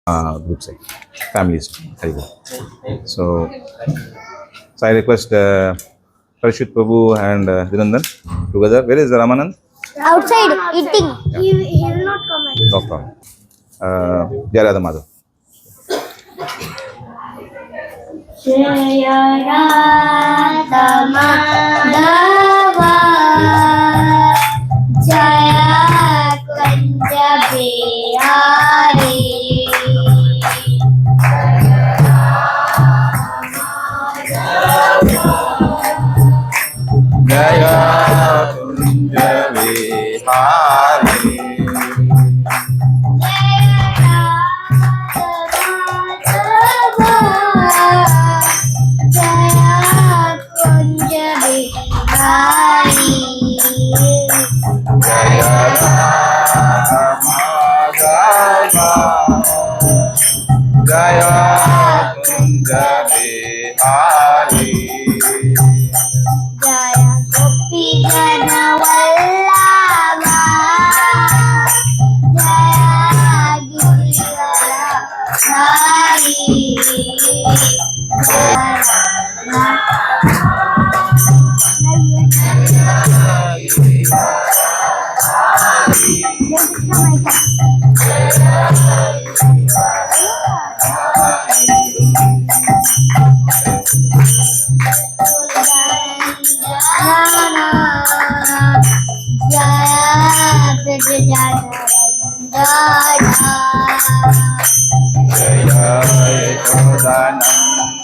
groups, families. There you go. So I request Parashut Prabhu and Dinandan together. Where is Ramanand? Outside eating. He will not come. No problem. Jayarada Madhav. Jaya Radha Madhava Jaya Kunja Bihari Jaya Kunja Vihari. Jaya Kunja Bihari. Jaya Gopi Jana Vallabha Jaya Girivara Hari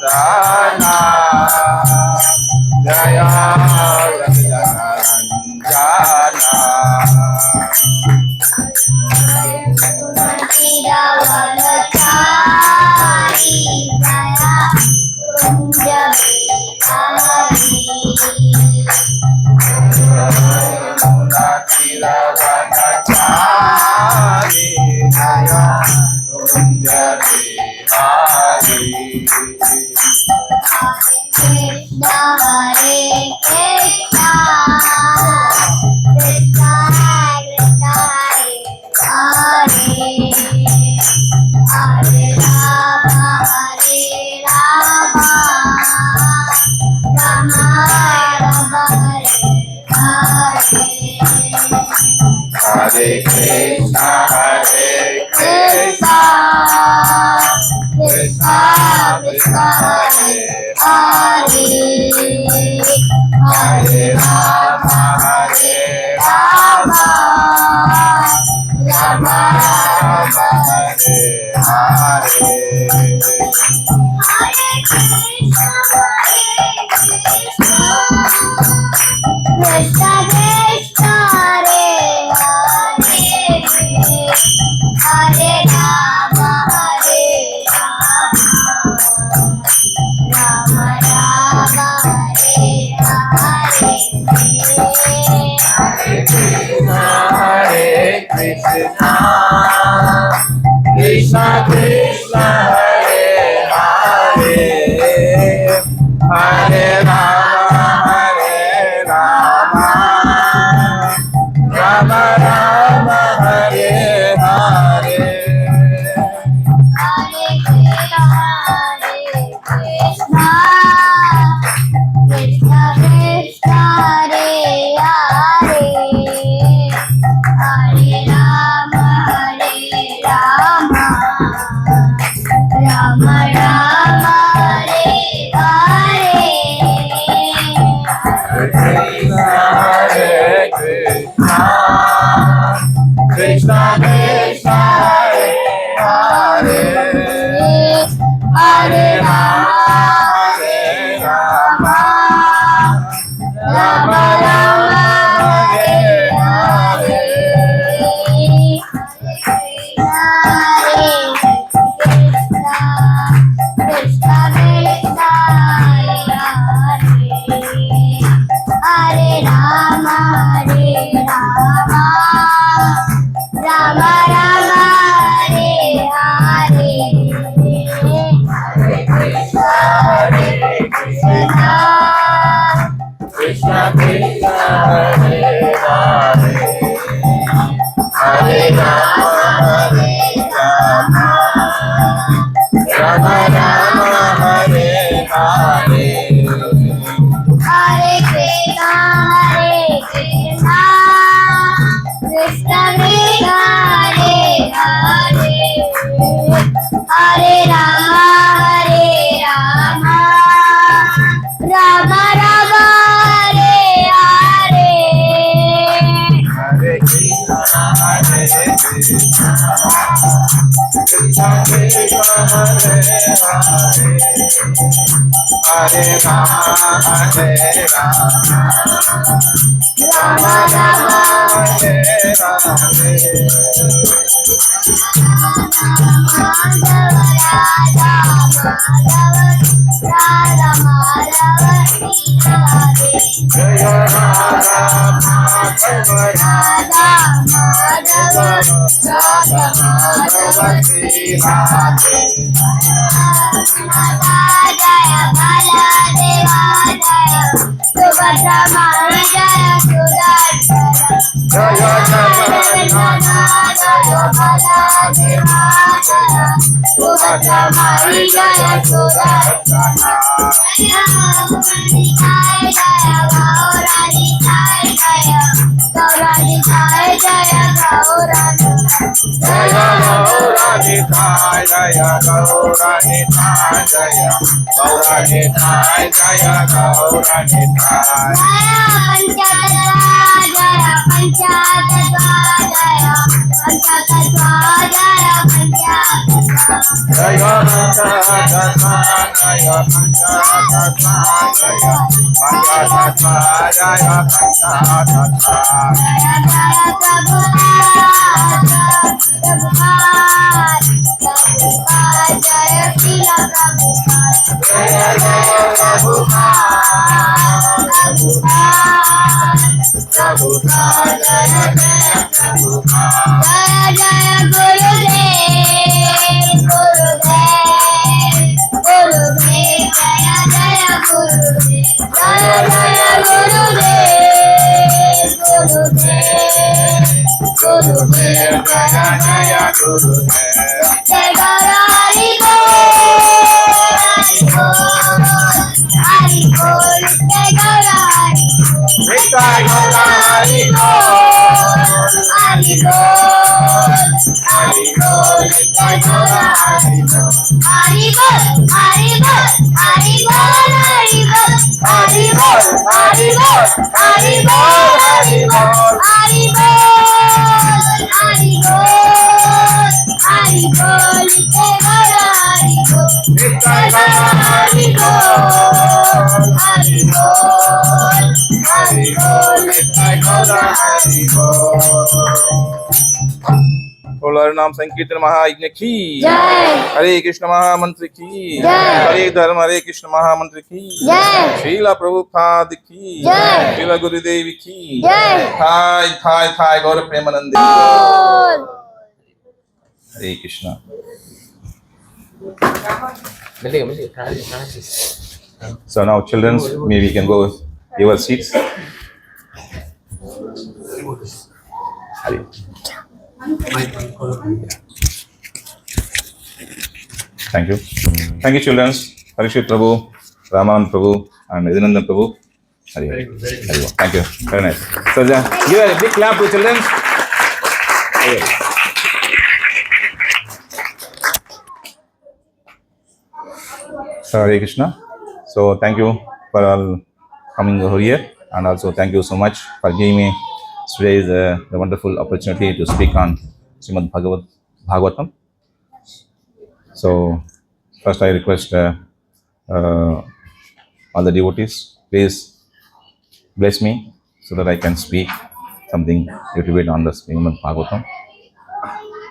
Yashodanandana Jaya Hare Krishna, Krishna Krishna, Hare Hare, Hare Rama, Rama Rama, Hare Hare. Krishna Krishna Hare Hare Hare Rama Rama Rama Hare Hare Hare Krishna, Krishna Krishna, Hare Hare, Hare Rama, Rama Rama, Hare Hare. Hare Krishna Krishna Krishna Hare Hare Hare Rama Rama Rama Hare Hare. Hare Krishna, Krishna Krishna, Hare Hare, Hare Rama, Rama Rama, Hare Hare. Hare Rama, Rama Rama, Hare Hare. Krishna Krishna, Hare Hare, Hare Rama, Hare Rama, Rama Rama, Hare Hare. Hare Krishna, Hare Krishna, Krishna Krishna, Hare Hare, Hare Rama, Hare Rama, Rama Rama, Hare Hare. Jaya Radha Madhava Radha Madhava Radha Madhava Sri Radhe. Jaya Baladeva Jaya Subhadra Mani Jaya Sudarshana Jaya Jagannath Jaya Baladeva Jaya Subhadra Mani Jaya Sudarshana Jaya Gaurani Jaya Gaurani Jaya Gaurani Jaya Gaurani Jaya Gaurani Jaya Gaurani Jaya Gaurani Jaya Panchatattva Jaya Panchatattva Jaya Panchatattva Jaya Panchatattva Jaya Jaya Prabhupada Jaya Jaya Prabhupada Jaya Gurudev, Gurudev, Jaya Jaya Gurudev, Jaya Jaya Gurudev, Gurudev, Jaya Jaya Gurudev Jai Gaura Hari Bol, Hari Bol, Jai Gaura Hari Bol. Jai Gaura Hari Hari Bol, Hari Bol, Jai Gaura Hari Bol. Hari Bol, Hari Bol, Hari Bol, Hari Bol, Hari Bol, Hari Bol, Hari Bol, Hari Bol, Hari Bol, Hari Bol, Jai Gaura Hari Bol. Jai Gaura Hari Bol, Hari Bol, Hari Bol, Jai Gaura Hari बोलो हरि नाम संकीर्तन महायज्ञ की जय। हरे कृष्ण महामंत्र की जय। हरे धर्म हरे कृष्ण महामंत्र की जय। श्रीला प्रभुपाद की जय। श्रीला गुरुदेव की जय। थाय थाय थाय गौर प्रेमानंद बोल। हरे Krishna So now children, maybe we can go your seats. Thank you. Thank you, children. Parikshit Prabhu, Ramanand Prabhu, and Vidyanandan Prabhu. Hari Hari. Hari Bol. Thank you. Very nice. So, give a big clap to children. So, Hare Krishna. So, thank you for all coming over here, and also thank you so much for giving me today's the wonderful opportunity to speak on Srimad Bhagavatam. So, first I request all the devotees, please bless me so that I can speak something little bit on the Srimad Bhagavatam.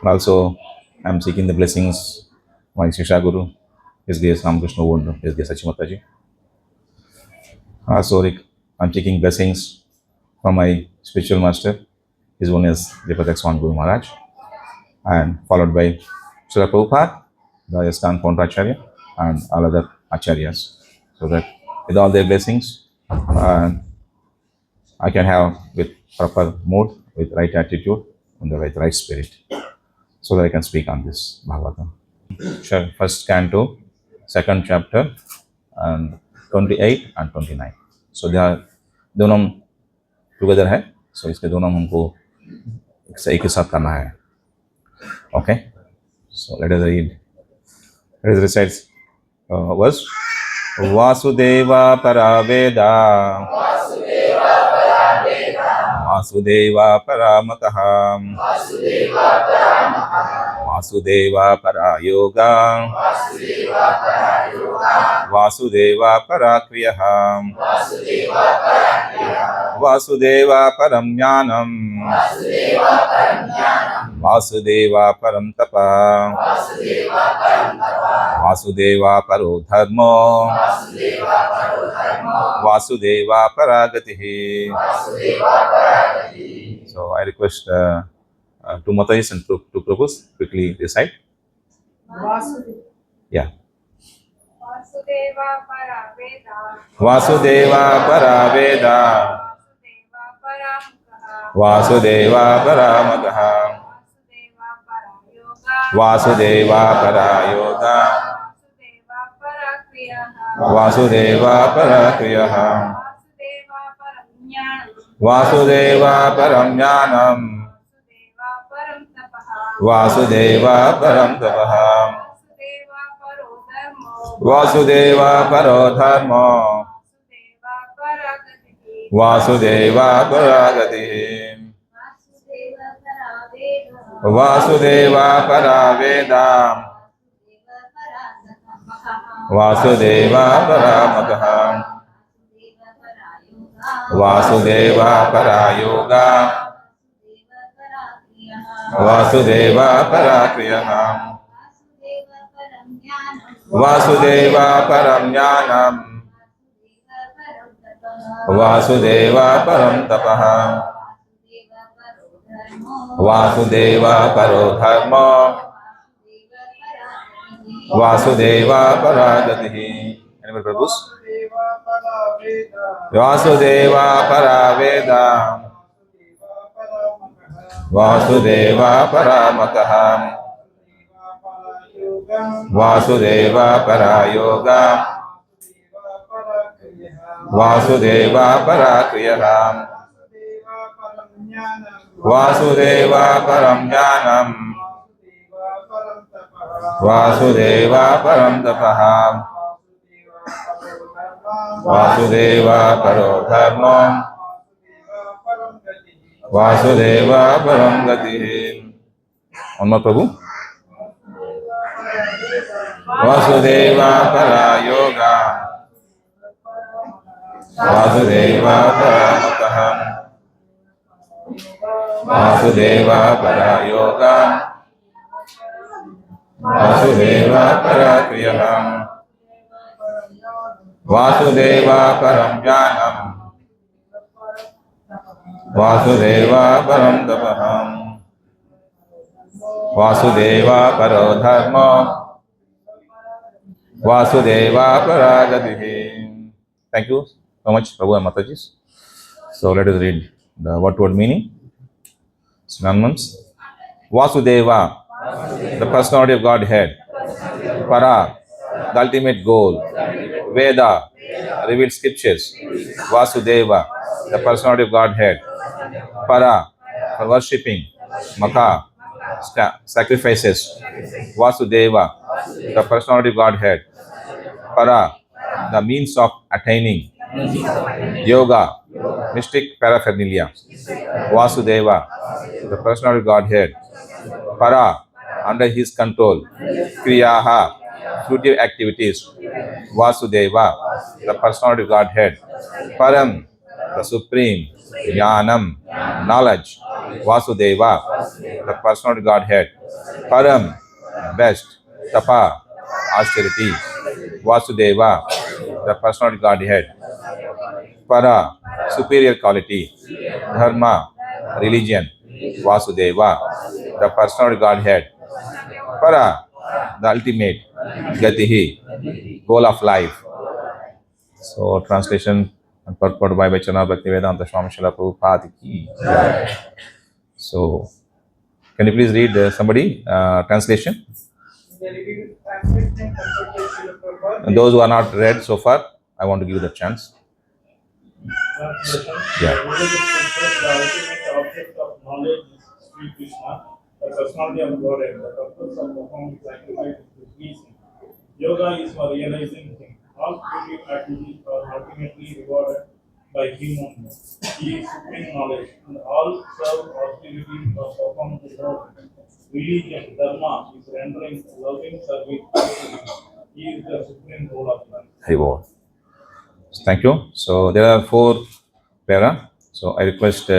And also, I'm seeking the blessings of my Shisha Guru, His Grace Ramakrishna Wondu, His Grace Sachimataji. Also, I'm taking blessings from my spiritual master. His one is Japatak Swan Guru Maharaj, and followed by Srila Prabhupada, the ISKCON founder Acharya, and all other Acharyas. So that with all their blessings, I can have with proper mood, with right attitude, and the right spirit, so that I can speak on this Bhagavatam. Sure. First canto, second chapter, and 28 and 29. So they are दोनों together है. So इसके दोनों हमको एक साथ करना है. Okay. So let us read It recites verse Vasudeva Paraveda Vasudeva Paramataha Vasudeva Parayoga Vasudeva Parakriyaha Vasudeva Paramyanam Vasudeva Parantapa Vasudeva Paro Dharmo Vasudeva Paragatihi. So I request two Matais and two Prabhus quickly recite. Yeah. Vasudeva Paraveda. Vasudeva Paraveda Vasudeva Paramakaha. Vasudeva Vasudeva Parayoga. Parayoga Vasudeva Parakriyaha. Vasudeva Parakriyaha Vasudeva Paramyanam Vasudeva Paramtapaha. Vasudeva Parodharmo Vasudeva Paragatihi Vasudeva Paraveda Vasudeva Paramakaha Vasudeva Parayoga Vasudeva Parakriyaha Vasudeva Paramyanam Vasudeva Paramtapaha Vasudeva Parodharma Vasudeva Paragatihi. Anybody Prabhus? Vasudeva Paraveda Vasudeva Paramakaha Vasudeva Parayoga Vasudeva Parakriyaha Vasudeva Paramyanam Vasudeva Paramtapaha Vasudeva Parodharma Vasudeva Paramgatihi. One more Prabhu. Vasudeva Parayoga Vasudeva Paramakaha Vasudeva Parayoga Vasudeva Parakriyaha Vasudeva Paramyanam Vasudeva Paramtapaha Vasudeva Parodharma Vasudeva Paragatihi. Thank you so much, Prabhu and Mataji. So let us read the word meaning. Synonyms. Vasudeva, the personality of Godhead. Para, the ultimate goal. Veda, revealed scriptures. Vasudeva, the personality of Godhead. Para, for worshipping. Maka, sacrifices. Vasudeva, the personality of Godhead. Para, the means of attaining. Yoga, mystic paraphernalia. Vasudeva, the personality of Godhead. Para, under his control. Kriyaha, fruitive activities. Vasudeva, the personality of Godhead. Param, the supreme. Jnanam, knowledge. Vasudeva, the personality of Godhead. Param, best. Tapa, austerity. Vasudeva, the personality of Godhead. Para, superior quality. Dharma, religion. Vasudeva, the personality of Godhead. Para, the ultimate. Gatihi, goal of life. So, translation and purport by Vaichana Bhaktivedanta Swami Srila Prabhupada ki jai. So, can you please read somebody translation? And those who are not read so far, I want to give you the chance. Yeah. The ultimate object of knowledge is Sri Krishna, the personality of Godhead. The purpose of performing sacrifice is to please Him. Yoga is for realizing things. All creative activities are ultimately rewarded by him only. He is supreme knowledge, and all serve hostility or perform the role. Religion, dharma, is rendering loving service to him. He is the supreme rule of life. Hari Bol. Thank you. So there are 4 para. So I request 2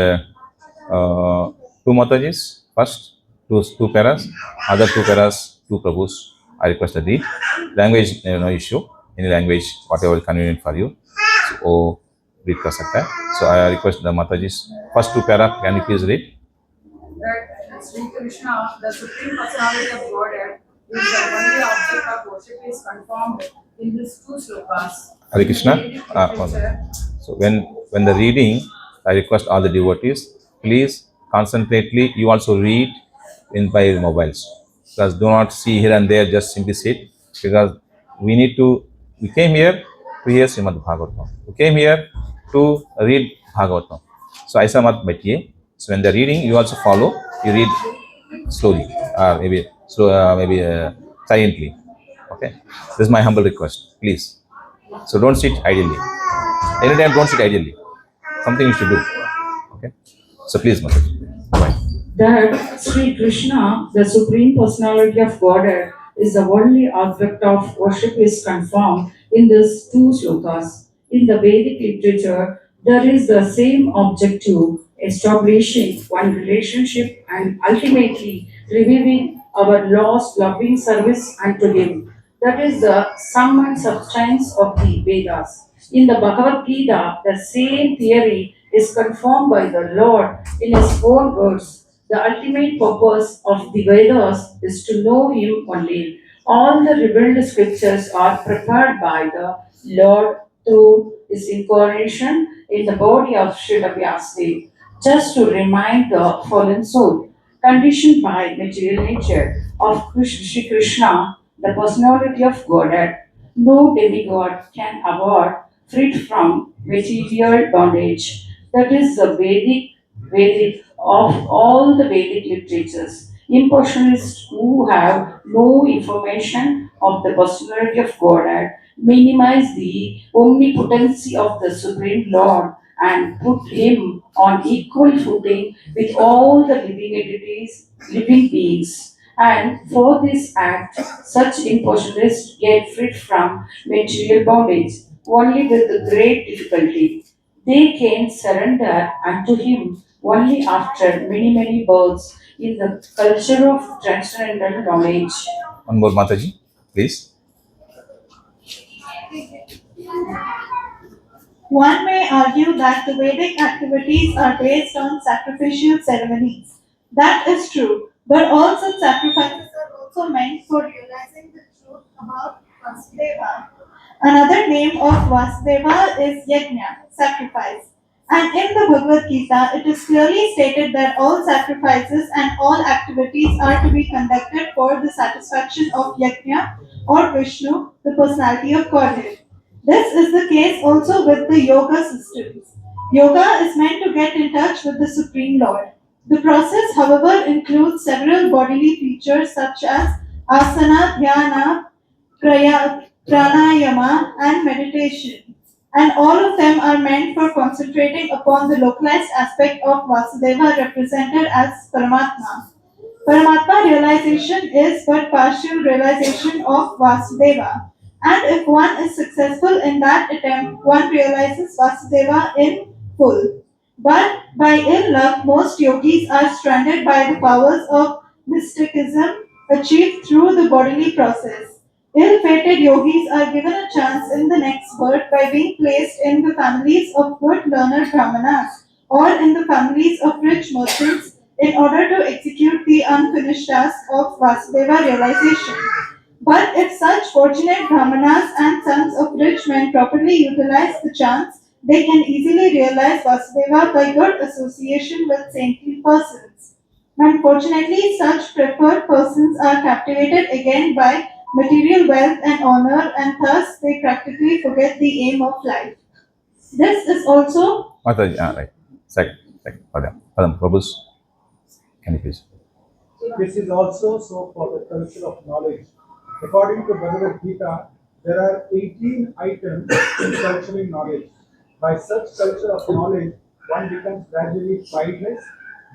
Matajis first, two paras, other 2 paras, 2 Prabhus. I request a read. Language, no issue. Any language, whatever is convenient for you. So read कर सकता है. So I request the Matajis first 2 para. Can you please read? That Sri Krishna, the Supreme Personality of Godhead, is the only object of worship is confirmed in these 2 slokas. Hare Krishna. In Vedic literature, So when the reading, I request all the devotees, please concentrately. You also read in by mobiles, because do not see here and there. Just simply sit, because we need to. We came here to hear Srimad Bhagavatam. We came here to read Bhagavatam. So ऐसा मत बैठिए. So when the reading, you also follow. You read slowly, or maybe slow, maybe silently. Okay. This is my humble request, please. So don't sit idly. Anytime, don't sit idly. Something you should do. Okay. So please, Mataji. Bye. that Sri Krishna, the Supreme Personality of Godhead, is the only object of worship is confirmed in these 2 slokas. In the Vedic literature, there is the same objective, establishing one relationship and ultimately reviving our lost loving service unto Him. That is the sum and substance of the Vedas. In the Bhagavad Gita, the same theory is confirmed by the Lord in His own words. The ultimate purpose of the Vedas is to know Him only. All the revealed scriptures are prepared by the Lord through His incarnation in the body of Srila Vyasadeva, just to remind the fallen soul, conditioned by material nature, of Sri Krishna, the personality of Godhead. No demigod can award freed from material bondage. That is the Vedic of all the Vedic literatures. Impersonalists who have no information of the personality of Godhead minimize the omnipotency of the Supreme Lord and put him on equal footing with all the living entities, living beings. And for this act, such impersonalists get freed from material bondage only with great difficulty. They can surrender unto him only after many births in the culture of transcendental knowledge. One more Mataji, please. One may argue that the Vedic activities are based on sacrificial ceremonies. That is true, but all such sacrifices are also meant for realizing the truth about Vasudeva. Another name of Vasudeva is Yajna, sacrifice. And in the Bhagavad Gita, it is clearly stated that all sacrifices and all activities are to be conducted for the satisfaction of Yajna or Vishnu, the personality of Godhead. This is the case also with the yoga systems. Yoga is meant to get in touch with the Supreme Lord. The process, however, includes several bodily features such as asana, dhyana, pranayama, and meditation. And all of them are meant for concentrating upon the localized aspect of Vasudeva represented as Paramatma. Paramatma realization is but partial realization of Vasudeva. And if one is successful in that attempt, one realizes Vasudeva in full. But by ill luck, most yogis are stranded by the powers of mysticism achieved through the bodily process. Ill fated yogis are given a chance in the next birth by being placed in the families of good learned brahmanas or in the families of rich merchants in order to execute the unfinished task of Vasudeva realization. But if such fortunate brahmanas and sons of rich men properly utilize the chance, they can easily realize Vasudeva by good association with saintly persons. Unfortunately, such preferred persons are captivated again by material wealth and honor, and thus they practically forget the aim of life. This is also Mataji, right. Second. Padam, Prabhus. Can you please? This is also so for the culture of knowledge. According to Bhagavad Gita, there are 18 items in culturing knowledge. By such culture of knowledge, one becomes gradually prideless,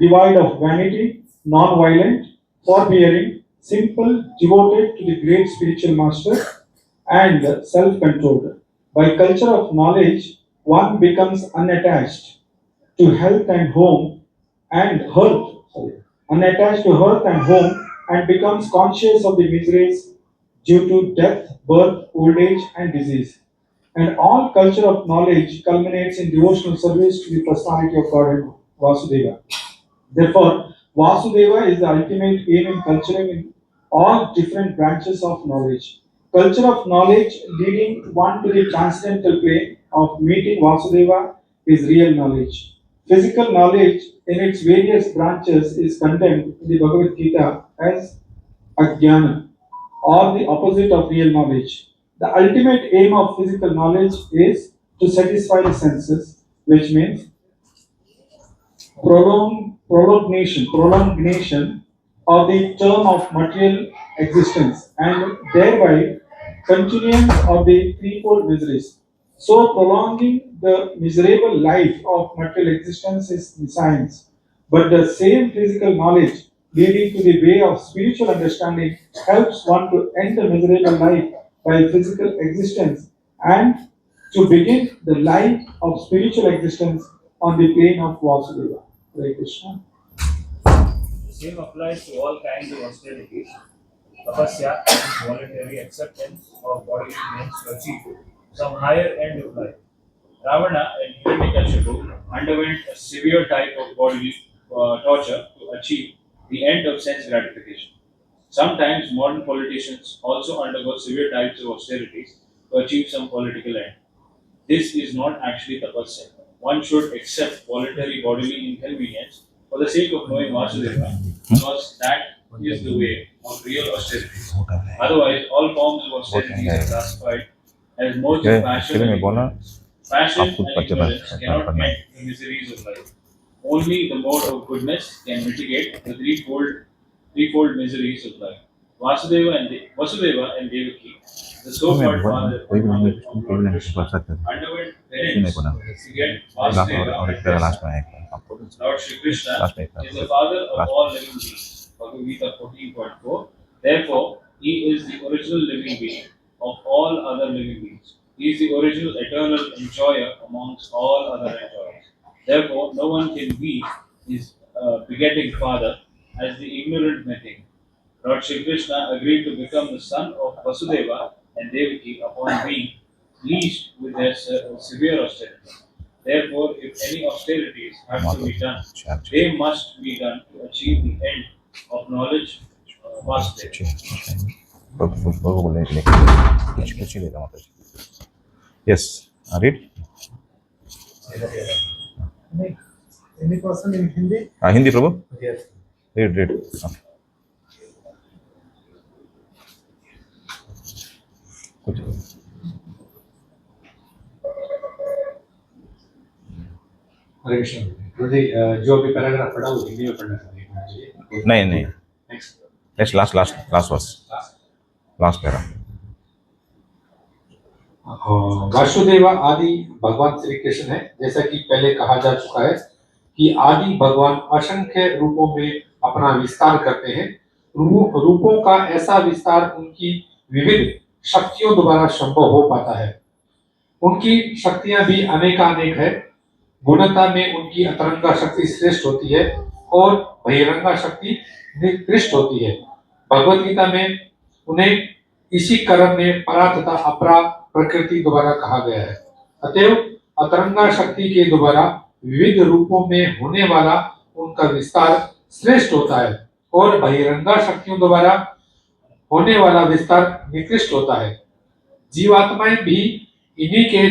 devoid of vanity, non-violent, forbearing, simple, devoted to the great spiritual master, and self-controlled. By culture of knowledge, one becomes unattached to health and home and unattached to health and home, and becomes conscious of the miseries due to death, birth, old age, and disease. And all culture of knowledge culminates in devotional service to the personality of God and Vasudeva. Therefore, Vasudeva is the ultimate aim in culturing in all different branches of knowledge. Culture of knowledge leading one to the transcendental plane of meeting Vasudeva is real knowledge. Physical knowledge in its various branches is condemned in the Bhagavad Gita as Ajnana, or the opposite of real knowledge. The ultimate aim of physical knowledge is to satisfy the senses, which means prolongation of the term of material existence, and thereby continuance of the threefold miseries. So prolonging the miserable life of material existence is the science, but the same physical knowledge leading to the way of spiritual understanding helps one to end the miserable life by physical existence and to begin the life of spiritual existence on the plane of Vasudeva. Hare Krishna. The same applies to all kinds of austerities. Tapasya is voluntary acceptance of bodily means to achieve some higher end of life. Ravana and Hiranyakashipu underwent a severe type of bodily torture to achieve the end of sense gratification. Sometimes modern politicians also undergo severe types of austerities to achieve some political end. This is not actually tapasya. One should accept voluntary bodily inconvenience for the sake of knowing Vasudeva, because that is the way of real austerity. Otherwise, all forms of austerities are classified as modes of passion and ignorance. Passion and ignorance cannot end the miseries of life. Only the mode of goodness can mitigate the threefold miseries of life. Vasudeva and Devaki, the so-called father of Lord Krishna, underwent penance to get Vasudeva. Lord Shri Krishna is the father of all living beings. Bhagavad Gita 14.4. Therefore, he is the original living being of all other living beings. He is the original eternal enjoyer amongst all other enjoyers. Therefore, no one can be his begetting father as the ignorant may think. Lord Shri Krishna agreed to become the son of Vasudeva and Devaki upon being pleased with their severe austerity. Therefore, if any austerities have to be done, they must be done to achieve the end of knowledge, Vasudeva. Yes, read. Any person in Hindi? Hindi, Prabhu? Yes. Read. Okay. हरे कृष्ण मुझे जो अभी paragraph पढ़ा वो हिंदी में पढ़ना चाहिए। नहीं next last verse last para. Vasudeva आदि भगवान श्री कृष्ण है। जैसा कि पहले कहा जा चुका है कि आदि भगवान असंख्य रूपों में अपना विस्तार करते हैं। रूपों का ऐसा विस्तार उनकी विविध शक्तियों द्वारा संभव हो पाता है। उनकी शक्तियां भी अनेकानेक है। गुणता में उनकी अतरंगा शक्ति श्रेष्ठ होती है और बहिरंगा शक्ति निकृष्ट होती है। भगवत गीता में उन्हें इसी क्रम में परा तथा अपरा प्रकृति द्वारा कहा गया है। अतएव अतरंगा शक्ति के द्वारा विविध रूपों में होने वाला उनका विस्तार श्रेष्ठ होता है और बहिरंगा शक्तियों द्वारा होने वाला विस्तार निकृष्ट होता है। जीवात्माएं भी इन्हीं के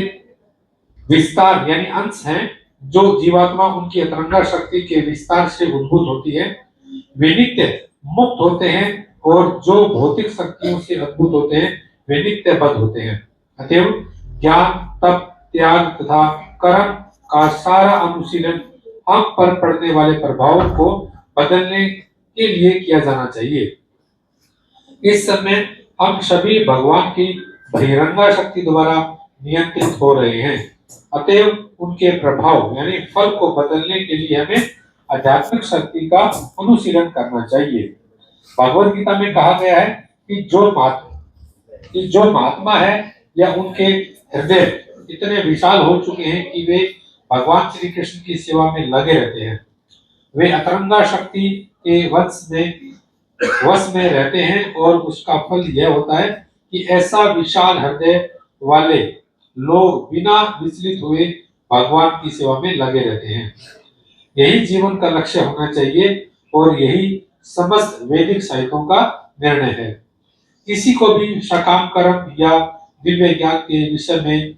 विस्तार यानी अंश हैं। जो जीवात्मा उनकी अतरंगा शक्ति के विस्तार से उद्भूत होती है वे नित्य मुक्त होते हैं और जो भौतिक शक्तियों से अद्भुत होते हैं वे नित्य बद्ध होते हैं। अतएव ज्ञान, तप, त्याग तथा कर्म का सारा अनुशीलन हम पर पड़ने वाले प्रभावों को बदलने के लिए किया जाना चाहिए। इस समय हम सभी भगवान की बहिरंगा शक्ति द्वारा नियंत्रित हो रहे हैं। अतएव उनके प्रभाव यानी फल को बदलने के लिए हमें आध्यात्मिक शक्ति का अनुशीलन करना चाहिए। भगवद गीता में कहा गया है कि जो महात्मा है या उनके हृदय इतने विशाल हो चुके हैं कि वे भगवान श्री कृष्ण की सेवा में लगे रहते हैं। वे अतरंगा शक्ति के वश में रहते हैं और उसका फल यह होता है कि ऐसा विशाल हृदय वाले लोग बिना विचलित हुए भगवान की सेवा में लगे रहते हैं। यही जीवन का लक्ष्य होना चाहिए और यही समस्त वैदिक साहित्यों का निर्णय है। किसी को भी सकाम कर्म या दिव्य ज्ञान के विषय में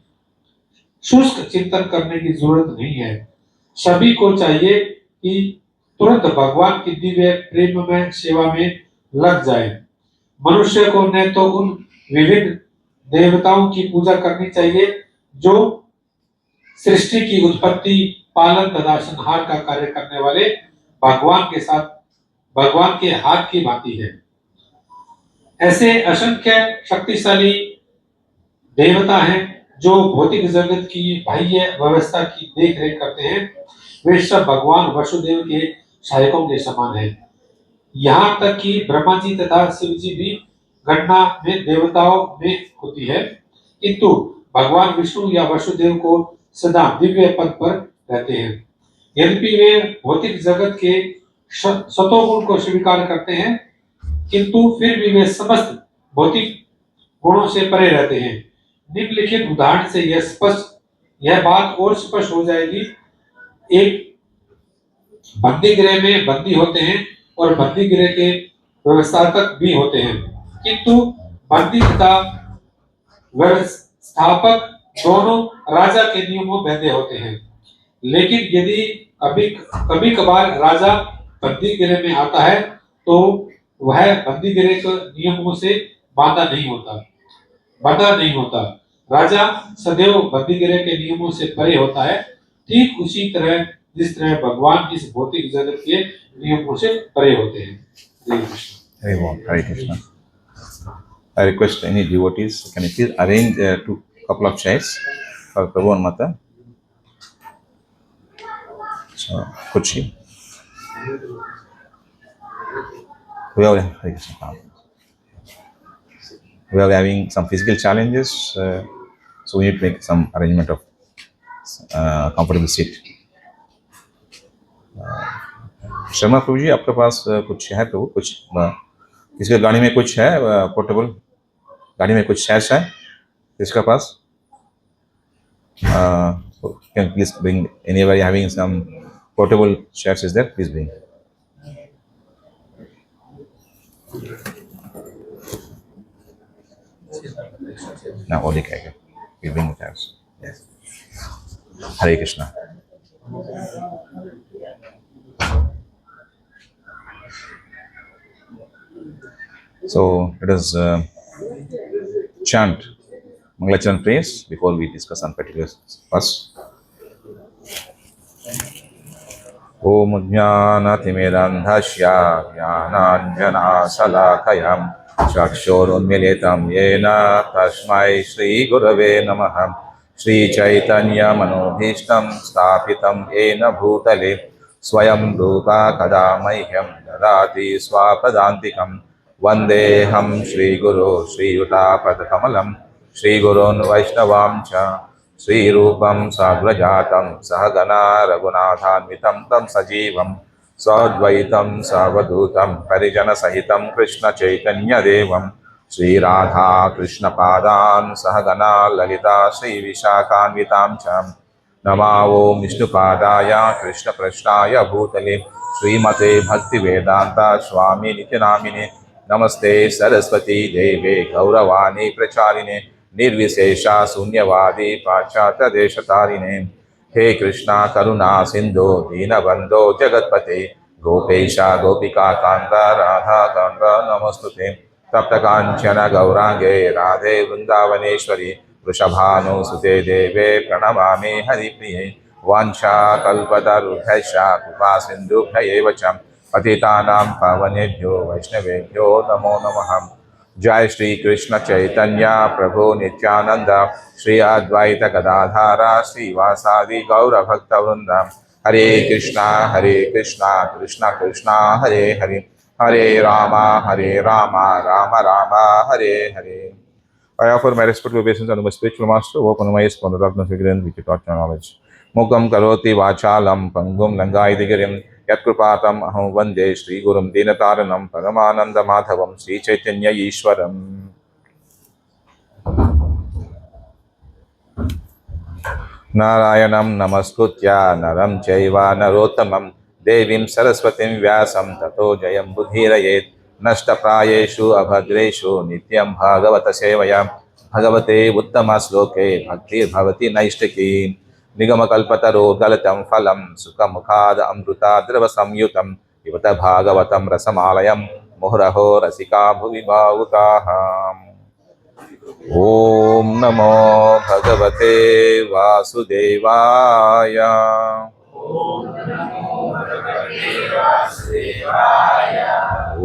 शुष्क चिंतन करने की जरूरत नहीं है। सभी को चाहिए कि तुरंत भगवान की दिव्य प्रेम में सेवा में लग जाए। मनुष्य को न तो उन विविध देवताओं की पूजा करनी चाहिए जो सृष्टि की उत्पत्ति, पालन तथा संहार का कार्य करने वाले भगवान के हाथ की भांति है। ऐसे असंख्य शक्तिशाली देवता हैं जो भौतिक जगत की बाह्य व्यवस्था की देख रेख करते हैं। वे सब भगवान वसुदेव के सहायकों के समान हैं। यहाँ तक कि ब्रह्मा जी तथा शिव जी भी गणना में देवताओं में होती है, किंतु भगवान विष्णु या वसुदेव को सदा दिव्य पद पर रहते हैं। यद्यपि वे भौतिक जगत के सतोगुण को स्वीकार करते हैं, किंतु फिर भी वे समस्त भौतिक गुणों से परे रहते हैं। निम्नलिखित उदाहरण से यह बात और स्पष्ट हो जाएगी। एक बंदी गृह में बंदी होते हैं और बंदी गृह के व्यवस्थापक भी होते हैं, किंतु बंदी तथा व्यवस्थापक दोनों राजा के नियमों बंधे होते हैं। लेकिन यदि कभी कभार राजा बंदी गृह में आता है तो वह बंदी गृह के नियमों से बांधा नहीं होता। राजा सदैव बंदी गृह के नियमों से परे होता है, ठीक उसी तरह जिस तरह भगवान इस भौतिक जगत के नियमों से परे होते हैं। हरे Krishna. Hare Krishna. Hare Krishna. I request any devotees, can you please arrange couple of chairs for Prabhu and Mata? So, Kuchi. We are Hare Krishna. We are having some physical challenges, so we need to make some arrangement of comfortable seat. Sharma प्रभु जी, आपके पास कुछ है प्रभु? कुछ किसके गाड़ी में कुछ है portable? गाड़ी में कुछ शेयर्स है किसके पास? Can please bring, anybody having some portable chairs is there, please bring. Now only Kaiga. We bring the chairs. Yes. Hare Krishna. So let us chant Mangalacharan praise before we discuss on particulars first. Om Jnanatimirandhasya Jnananjanasalakayam Chakshurunmilitam Yena Tasmai Shri Gurave Namah Shri Chaitanya Manobhishtam Sthapitam Yena Bhutale Swayam Rupa Kadamahyam Dadati Swapadantikam Vandeham Shri Guru Shri Utapatakamallam Shri Gurun Vaishnavam Cha Shri Rupam Sagrajatam Sahagana Raghunathanvitam Tam Sajivam Sadvaitam Sarvadutam Parijana Sahitam Krishna Chaitanya Devam Shri Radha Krishna Padan Sahagana Lalita Shri Vishakhanvitam Cham Namavo Vishnu Padaya Krishna Prashnaya Bhutale Srimate Bhakti Vedanta Swami Nityanamine Namaste Saraswati Deve Gauravani Pracharine Nirvisesha Sunyavadi Pachata Deshatarine He Krishna Karuna Sindhu Dinabandho Jagatpate Gopesha Gopika Kanta Radha Kanta Namastute Taptakanchana Gaurange Radhe Vrindavaneshwari Vrishabhanu Sute Deve Pranamami Haripriye Vancha Kalpatarudhasya Kupa Sindhu Bhayevacham Patitanam Pavanebhyo Vaishnavebhyo Namo Namaham जय श्री कृष्ण चैतन्य प्रभु नित्यानंद श्री अद्वैत गदाधारा श्रीवासादि गौर भक्त वृंद हरे Krishna Krishna Krishna Hare Hare Hare Rama Ram Hare Hare. I offer my respectful obeisance unto my spiritual master, work on my spon the darkness again, which taught my knowledge. Mukam karoti vachalam pangum langaidigirim yat kripatam aham vande Shri Gurum Dinataranam Paramananda Madhavam Sri Chaitanya Ishwaram. Narayanam namaskutya naram chaiva narottamam devim saraswatim vyasam tato jayam budhirayet nashtaprayeshu abhadreshu nityam bhagavata sevayam भगवते उत्तम श्लोके भक्तिर्भवति नैष्टिकी निगमकल्पतरो गलतं फलं सुखमुखाद अमृता द्रव संयुतं पिबत भागवतं रसमालयं मुहुरहो रसिका भुवि भावुकाः. ओम नमो भगवते वासुदेवाय.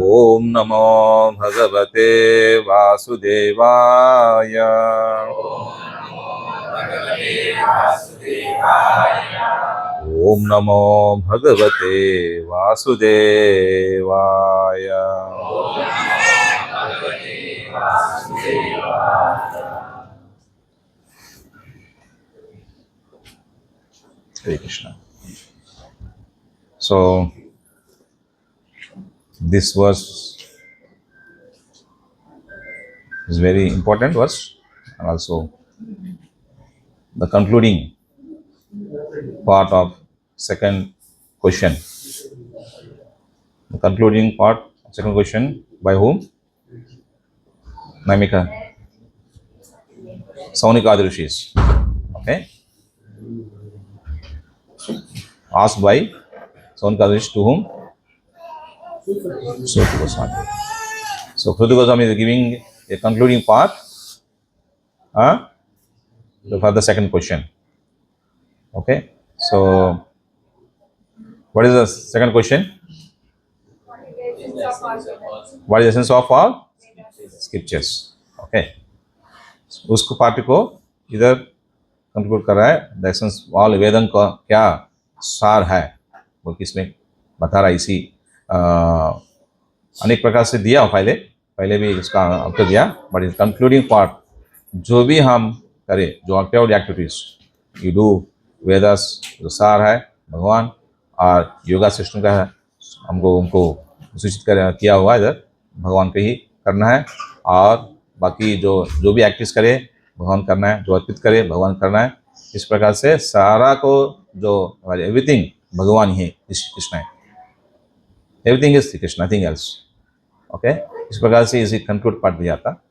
ओम नमो भगवते वासुदेवाय. ओम नमो भगवते वासुदेवाय. Hare Krishna. So this verse is very important verse, and also the concluding part of second question. The concluding part, second question, by whom? Namika. Saunika Rishis. Okay. Asked by Saunika Rishi to whom? Suta Goswami. So Suta Goswami is giving a concluding part for the second question. Okay. So what is the second question? What is the essence of all scriptures? Okay. उसको part को इधर conclude कर रहा है. The essence all वेदन का क्या सार है वो किसमें बता रहा है. इसी अनेक प्रकार से दिया पहले भी इसका उत्तर दिया. बट इस कंक्लूडिंग पार्ट जो भी हम करें, जो एक्टिविटीज यू डू, वेदास जो सार है भगवान और योगा सिस्टम का है, हमको उनको सूचित किया हुआ इधर भगवान को ही करना है. और बाकी जो भी एक्टिविटीज करे भगवान करना है, जो अर्पित करे भगवान करना है. इस प्रकार से सारा को जो एवरीथिंग भगवान ही कृष्ण है. Everything is Krishna, nothing else. Okay. इस प्रकार से इसी कंक्लूड पार्ट दिया था.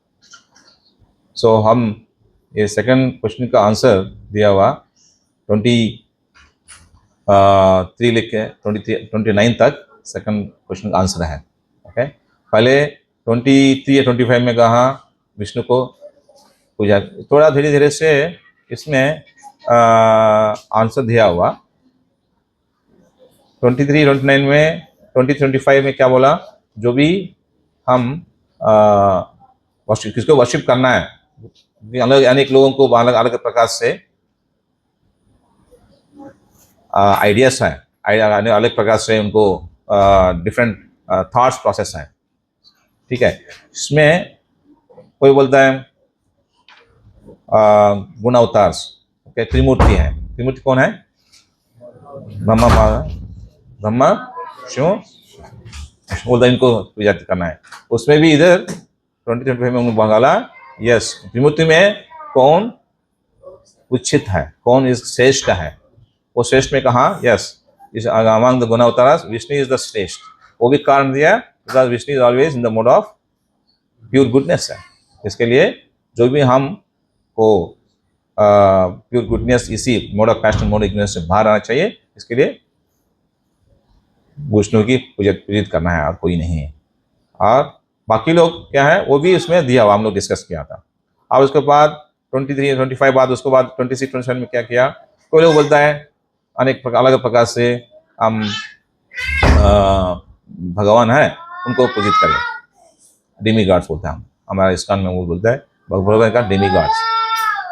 सो हम ये सेकंड क्वेश्चन का आंसर दिया हुआ 23 लिख के 29 तक सेकंड क्वेश्चन का आंसर है. ओके. पहले 23 या 25 में कहा विष्णु को पूजा. थोड़ा धीरे धीरे से इसमें आंसर दिया हुआ. 23, 29 में 25 में क्या बोला? जो भी हम किसको वर्शिप करना है, अलग अनेक लोगों को अलग अलग प्रकार से आइडियाज है, अलग प्रकार से उनको डिफरेंट थॉट्स प्रोसेस है. ठीक है. इसमें कोई बोलता है गुण अवतार. ओके. त्रिमूर्ति है. त्रिमूर्ति कौन है? ब्रह्मा शिव बोलता है इनको पूजा करना है. उसमें भी इधर 2025 में उन्होंने बंगाला. यस. त्रिमूर्ति में कौन उचित है, कौन इस श्रेष्ठ है, वो श्रेष्ठ में कहा. यस. इस अमंग द गुण अवतार विष्णु इज द श्रेष्ठ. वो भी कारण दिया because Vishnu is always in the mode of pure goodness है. इसके लिए जो भी हम को प्योर गुडनेस, इसी mode of passion, mode igneous से बाहर आना चाहिए. इसके लिए विष्णु की पूजित करना है और कोई नहीं है. और बाकी लोग क्या है वो भी उसमें दिया हुआ, हम लोग डिस्कस किया था. अब उसके बाद 23, 25 बाद उसके बाद 26, 27 में क्या किया? कोई लोग बोलता है अनेक प्रकार अलग प्रकार से हम भगवान है उनको पूजित करें. डिमी गॉड्स बोलते हैं हम. हमारा इस्कॉन में वो बोलता है भगवान का डेमीगॉड्स।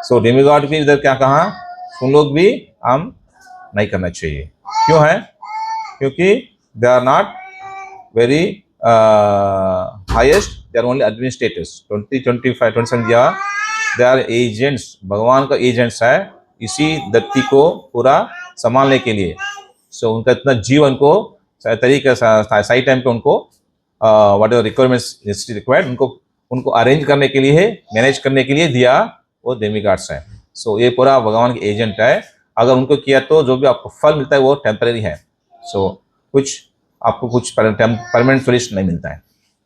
सो डेमीगॉड भी इधर क्या कहा, उन लोग भी हम नहीं करना चाहिए। क्यों है? क्योंकि they are not very highest, they are only administrators. 2025 दिया, दे आर एजेंट्स, भगवान का एजेंट्स है इसी धरती को पूरा संभालने के लिए। सो उनका इतना जीवन को तरीके सही टाइम पे उनको व्हाट एवर रिक्वायरमेंट्स रिक्वायर्ड उनको अरेंज करने के लिए, मैनेज करने के लिए दिया, वो डेमीगॉड्स है। सो ये पूरा भगवान के एजेंट है। अगर उनको किया तो जो भी आपको फल मिलता है वो टेम्परेरी है। सो आपको कुछ परमानेंट सोल्यूशन नहीं मिलता है।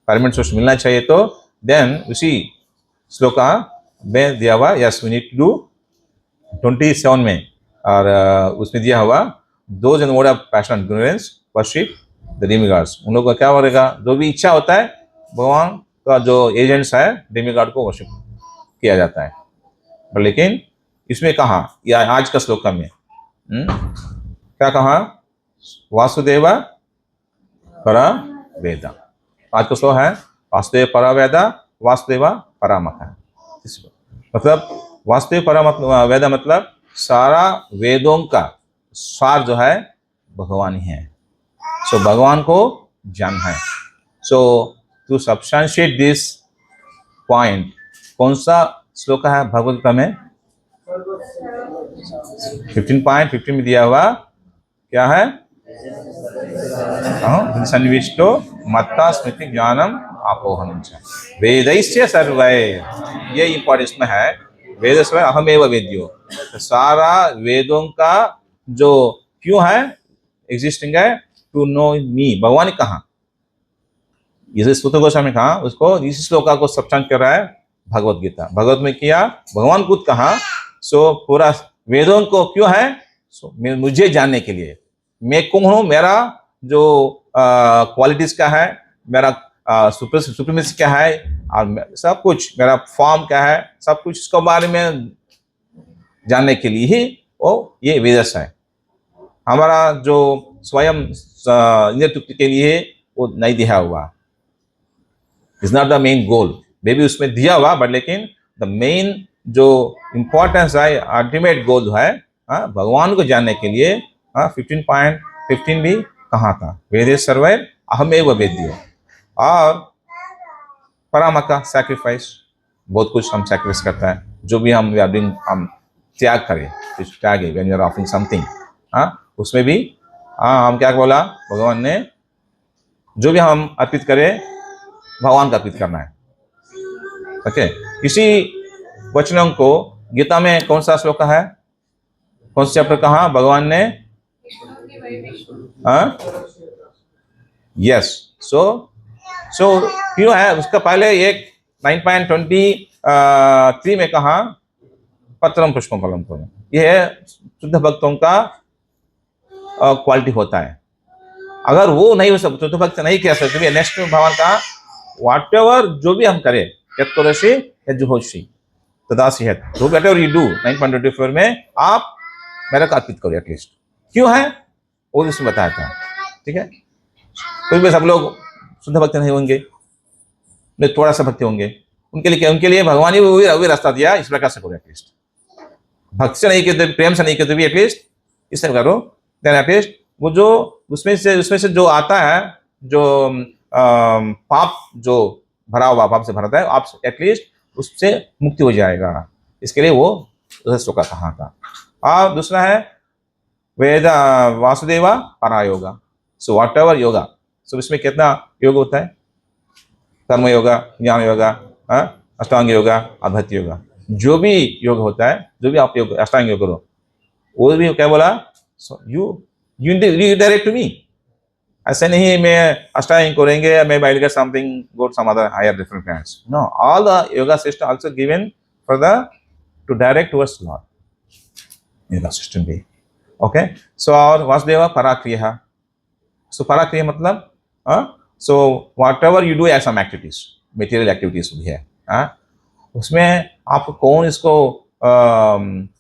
परमानेंट सोल्यूशन मिलना चाहिए तो देन उसी श्लोका में दिया हुआ, yes we need to do 27 में, और उसमें दिया हुआ those in mode of passion ignorance worship the demigods. उन लोगों का क्या होगा, जो भी इच्छा होता है भगवान का जो एजेंट्स है डेमीगॉड को वर्शिप किया जाता है। पर लेकिन इसमें कहा, या आज का श्लोक में क्या कहा, वासुदेवा परा वेदा। आज का श्लोक है वासुदेव परा वेदा, वासुदेवा परामत है। मतलब वासुदेव परामत वेदा मतलब सारा वेदों का सार जो है भगवान ही है। सो भगवान को जानना है। सो टू सब्सटेंशिएट दिस पॉइंट, कौन सा श्लोक है भगवद गीता में? 15.15 में दिया हुआ क्या है, सन्निविष्टो मत्ता स्मृति ज्ञानम आपोहनम च वेदैश्च सर्वैः। ये इंपॉर्टेंस में है, वेद सर्वैः अहमेव वेद्यो। तो सारा वेदों का जो क्यों है एग्जिस्टिंग है, टू नो मी। भगवान ने कहा, इसे सूत्र गोस्वामी कहा, उसको इस श्लोका को सब्सटेंस कर रहा है भगवत गीता। भगवत में किया, भगवान खुद कहा। सो पूरा वेदों को क्यों है, सो मुझे जानने के लिए, मैं कौन हूँ, मेरा जो क्वालिटीज क्या है, मेरा सुप्रीमेसी क्या है, और सब कुछ मेरा फॉर्म क्या है, सब कुछ इसके बारे में जानने के लिए ही वो ये वेदस है। हमारा जो स्वयं इंद्रिय तृप्ति के लिए वो नहीं दिया हुआ, is not the main goal. May be उसमें दिया हुआ, बट लेकिन द मेन जो इम्पोर्टेंस है, अल्टीमेट गोल है भगवान को जानने के लिए। 15.15 भी कहा था, वेदे सर्वैः अहमेव वेद्यो। और परामका सैक्रिफाइस, बहुत कुछ हम सैक्रिफाइस करता है, जो भी हम त्याग करें, त्याग है when you are offering something. उसमें भी हम क्या बोला, भगवान ने जो भी हम अर्पित करें भगवान का अर्पित करना है। ओके, इसी वचनों को गीता में कौन सा श्लोक है, कौन सा चैप्टर कहा भगवान ने? यस। सो क्यों है, उसका पहले एक 9.23 में कहा पत्रम पुष्पम फलम को। यह है शुद्ध भक्तों का क्वालिटी होता है। अगर वो नहीं हो सकते, शुद्ध भक्त नहीं कह सकते, नेक्स्ट भगवान का वॉट एवर जो भी हम करें, यत्तोरसि यज्जुहोषि तदासि है, जो व्हाटएवर यू डू 9.24 में आप मेरा को अर्पित करो एटलीस्ट। क्यों है वो इसमें बताया था। ठीक है, कोई भी सब लोग शुद्ध भक्त नहीं होंगे, थोड़ा सा भक्ति होंगे, उनके लिए भगवान ही वही रास्ता दिया, इस प्रकार से करो एटलीस्ट। भक्ति से नहीं कहते, प्रेम से नहीं कहते भी एटलीस्ट इस तरह करो, देन एटलीस्ट वो जो उसमें से जो आता है, जो पाप जो भरा हुआ, पाप से भरता है, आप एटलीस्ट उससे मुक्ति हो जाएगा। इसके लिए वो श्लोक कहा था। और दूसरा है वेद वासुदेवा परा योगा। So whatever yoga, so इसमें कितना योग होता है, कर्म योगा, ज्ञान योगा, अष्टांग योगा, अद्वैत योगा। जो भी योग होता है, जो भी आप योग अष्टांग योग करो, वो भी क्या बोला, यू डायरेक्ट टू मी। ऐसे नहीं मैं अष्टांग करेंगे, मैं बाइल get something go some other higher different plans. No, all the yoga system also given for the to direct towards Lord. Yoga system भी ओके। सो और वासुदेवा पराक्रिया। सो पराक्रिया मतलब so whatever you do as some activities, material activities भी है, उसमें आप कौन इसको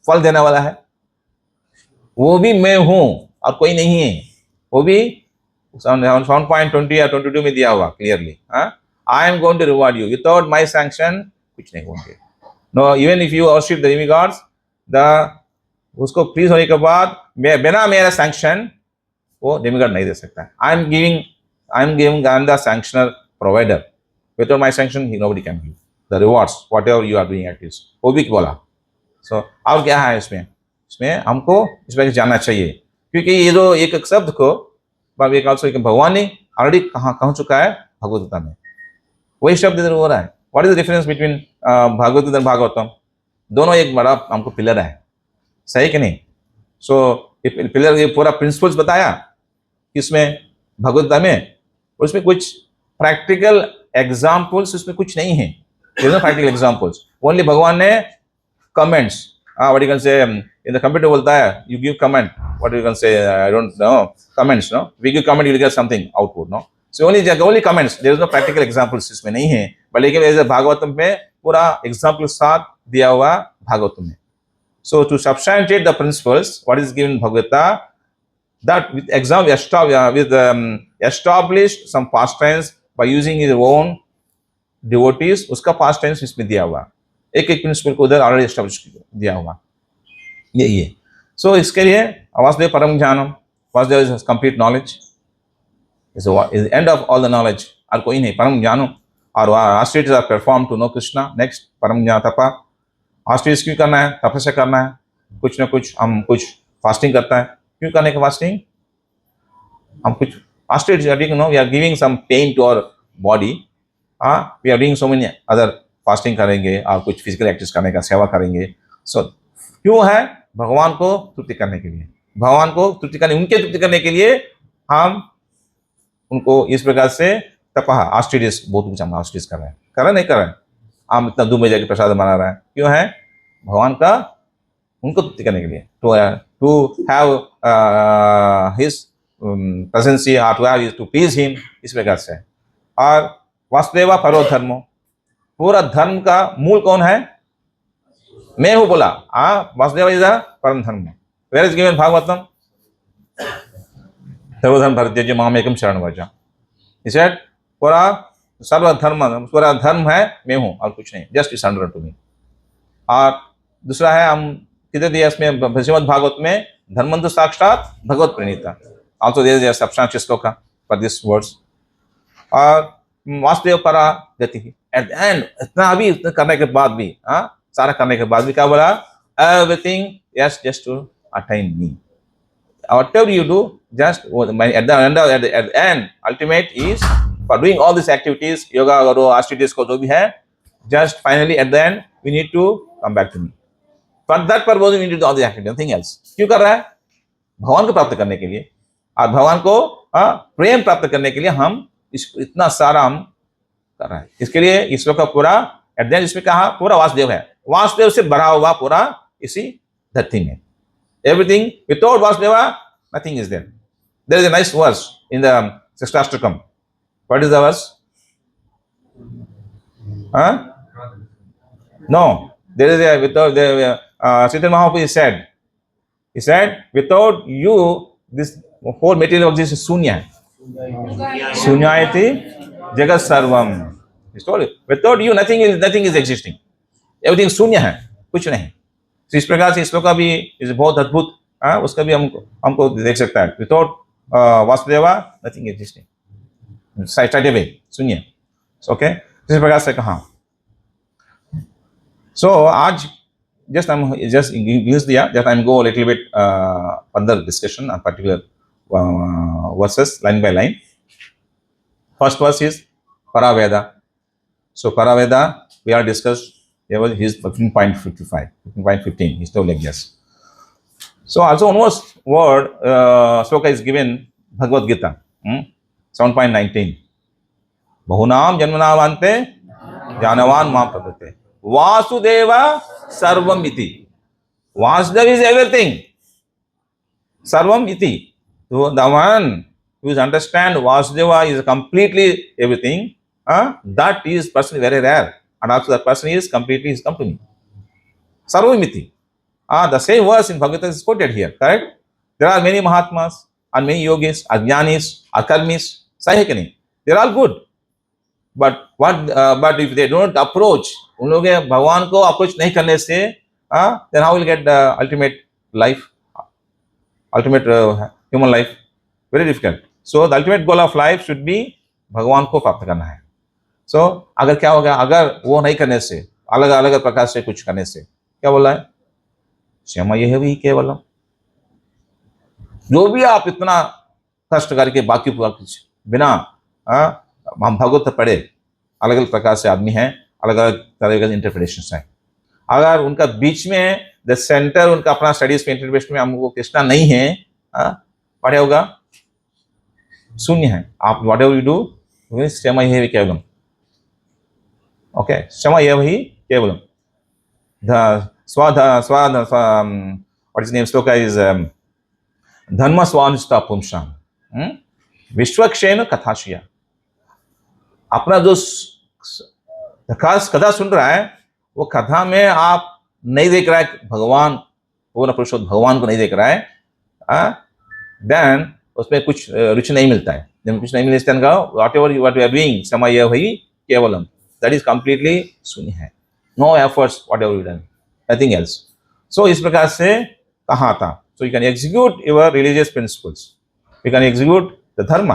फल देने वाला है, वो भी मैं हूं और कोई नहीं है। वो भी 7.20 या 22 में दिया हुआ clearly. I am going to reward you. Without my sanction, कुछ नहीं होंगे. No, even if you worship the demigods, the उसको प्लीज होने के बाद बिना मेरा सैंक्शन वो डेमिगॉड नहीं दे सकता. I am giving I am the sanctioner provider. Without my sanction nobody can give the rewards whatever you are doing at least. वो भी बोला. सो और क्या है इसमें हमको इस बारे में जानना चाहिए, क्योंकि ये जो एक शब्द को भगवान ने ऑलरेडी कह चुका है भगवत गीता में. वही शब्द इधर हो रहा है. What is the difference between Bhagavad Gita और भागवतम? दोनों एक बड़ा हमको पिलर है, सही कि नहीं? सो पिलर ये पूरा प्रिंसिपल्स बताया इसमें भगवत गीता में. उसमें कुछ प्रैक्टिकल एग्जाम्पल्स उसमें कुछ नहीं है. प्रैक्टिकल एग्जाम्पल्स ओनली भगवान ने कमेंट्स. व्हाट यू कैन से इन द कंप्यूटर बोलता है you give comment. What you can say I don't know comments. No we give comment you will get something output. No so only comments. There is no practical examples इसमें नहीं है. But लेकिन भागवतम में पूरा example साथ दिया हुआ भागवतम में. So to substantiate the principles, what is given in Bhagavad Gita, that with established some pastimes by using his own devotees, उसका pastimes इसमें दिया हुआ. एक प्रिंसिपल को उधर ऑलरेडी एस्टेब्लिश दिया हुआ. यही है. सो इसके लिए वासुदेव परम ज्ञानम. Vasudeva is complete knowledge, is end of all the knowledge. और कोई नहीं, परम ज्ञानम. और austerities are perform to know Krishna. Next परम ज्ञान तपा. आस्ट्रेट्स क्यों करना है? तपस्या करना है. कुछ ना कुछ हम कुछ फास्टिंग करता है. क्यों करने का फास्टिंग? हम कुछ austerities we are giving some pain to our body. We are doing so many other. Fasting करेंगे और कुछ फिजिकल एक्टिविटीज करने का, सेवा करेंगे. सो क्यों है? भगवान को तृप्ति करने के लिए. भगवान को तृप्ति करने, उनके तृप्ति करने के लिए हम उनको इस प्रकार से तपा. आस्ट्रेट्स बहुत कुछ हम आस्ट्रेट्स कर रहे हैं. कर रहे नहीं कर रहे? हम इतना दूर में जाके प्रसाद बना रहा है. क्यों है? भगवान का उनको तृप्ति करने के लिए. टू हैव हिज प्रेजेंस और to have to please him. इस प्रकार से. और वासुदेवा परो धर्मो. पूरा धर्म का मूल कौन है? मैं हूं बोला. वासुदेवा इज परम धर्म. Where is given Bhagavatam? सर्वधर्म परित्यज्य माम एकम शरणं व्रज. ही सेड पूरा सर्वधर्म, पूरा धर्म है मैं हूं और कुछ नहीं. Just surrender to me. और दूसरा है हम किधर दिया इसमें श्रीमद् भागवत में, धर्मंतु साक्षात भगवत प्रणीता. Also there is a substantial shloka for this words. और वासुदेव परा गति. एट द एंड इतना करने के बाद भी, सारा करने के बाद भी क्या बोला? Everything yes just to attain me. Whatever you do, just at the end, ultimate is for doing all these activities, yoga करो, आस्ट्रेट्स को जो भी है, just finally at the end we need to come back to me. For that purpose we need to do all the activities, nothing else. क्यों कर रहा है? भगवान को प्राप्त करने के लिए. और भगवान को प्रेम प्राप्त करने के लिए हम इतना सारा हम कर रहे हैं. इसके लिए इस श्लोक का पूरा एट द एंड इसमें कहा पूरा वासुदेव है. वासुदेव से भरा हुआ पूरा इसी धरती में. Everything without Vasudeva, nothing is there. There is a nice verse in the Shastakam. What is the verse? No, there is a without the Chaitanya Mahaprabhu said. He said, without you, this whole material of this is sunya. Sunyayati jagat sarvam. He told you, without you, nothing is existing. Everything sunya है, कुछ नहीं. तो इस प्रकार से इसका भी इस बहुत अद्भुत, उसका भी हमको देख सकता है. Without Vasudeva nothing existing. Straight away सुनिए. ओके, इस प्रकार से कहा. सो आज जस्ट यूज दिया that I am go little bit further discussion on particular verses line by line. First verse is परावेदा. सो परावेदा we are discussed. There was his 15.55, 15.15. He told like yes. So also one more word sloka is given Bhagavad Gita, 7.19. Bahunam janmanam ante janavan mam pradate. Vasudeva sarvam iti. Vasudeva is everything. Sarvam iti. So the one who understand Vasudeva is completely everything, that is person very rare. And also that person is completely his company. Sarvamiti. The same verse in Bhagavad Gita is quoted here, correct? There are many Mahatmas and many yogis, ajnanis, akarmis, sahikani. They are all good. but if they don't approach, उन लोग भगवान को approach नहीं करने से then how will get the ultimate life, ultimate human life? Very difficult. So the ultimate goal of life should be भगवान को प्राप्त करना है. So अगर क्या होगा, अगर वो नहीं करने से, अलग अलग प्रकार से कुछ करने से, क्या बोला है, क्षमा यह भी केवलम. जो भी आप इतना कष्ट करके बाकी कुछ बिना हम भगवत पढ़े, अलग अलग प्रकार से आदमी हैं, अलग अलग तरह के इंटरप्रिटेशन हैं. अगर उनका बीच में द सेंटर उनका अपना स्टडीज के इंटरप्रिटेशन में हमको कृष्णा नहीं है, पढ़े होगा शून्य है. आप वॉट एवर यू डू, क्षमा यह भी केवलम. ओके, क्षमा यह भी केवलम. What is name shloka is धर्म स्वानुष्ठा पुंसाम विश्वक्षेम कथाशिया. अपना जो कथा सुन रहा है, वो कथा में आप नहीं देख रहा है भगवान, पूर्ण पुरुषोत्तम भगवान को नहीं देख रहा है, देन उसमें कुछ रुचि नहीं मिलता है. जब कुछ नहीं मिलता है, whatever you are doing समय वही केवलम, दैट इज कंप्लीटली शून्य है. No efforts whatever you done, nothing else. So इस प्रकार से कहा था. So you can execute your religious principles, you can execute the dharma,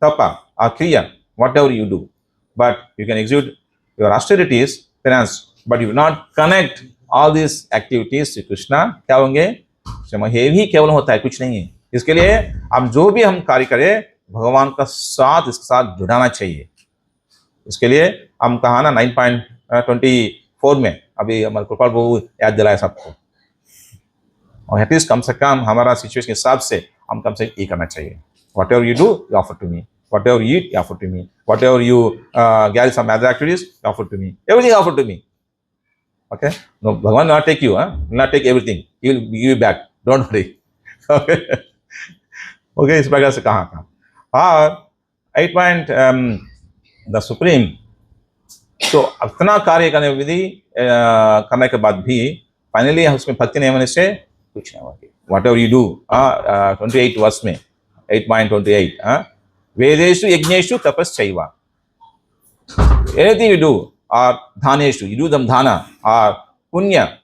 tapa or kriya, whatever you do, but you can execute your austerities, penance, but you will not connect all these activities to Krishna. क्या होंगे, ये भी केवल होता है, कुछ नहीं है. इसके लिए हम जो भी हम कार्य करें, भगवान का साथ इसके साथ जुड़ाना चाहिए. इसके लिए हम कहा ना 9.24 में अभी हमारे कृपाल बहु याद दिलाया सबको, और एटलीस्ट कम से कम हमारा सिचुएशन के हिसाब से हम कम से कम ये करना चाहिए. Whatever you do, you offer to me. Whatever you eat, you offer to me. Whatever you carry some other activities, you offer to me. Everything you offer to me. Okay? No, Bhagavan will not take you. Will not take everything. He will give you back. Don't worry. Okay? Okay, इस प्रकार से कहा था. और 8 point the supreme. तो इतना कार्य करने विधि करने के बाद भी फाइनली उसमें भक्ति नहीं होने से कुछ नहीं होगी. Whatever you do, 28 वर्ष में 8.28, वेदेषु यज्ञेषु तपश्चैव. Anything you do, or dhaneshu, you do them dhana or punya.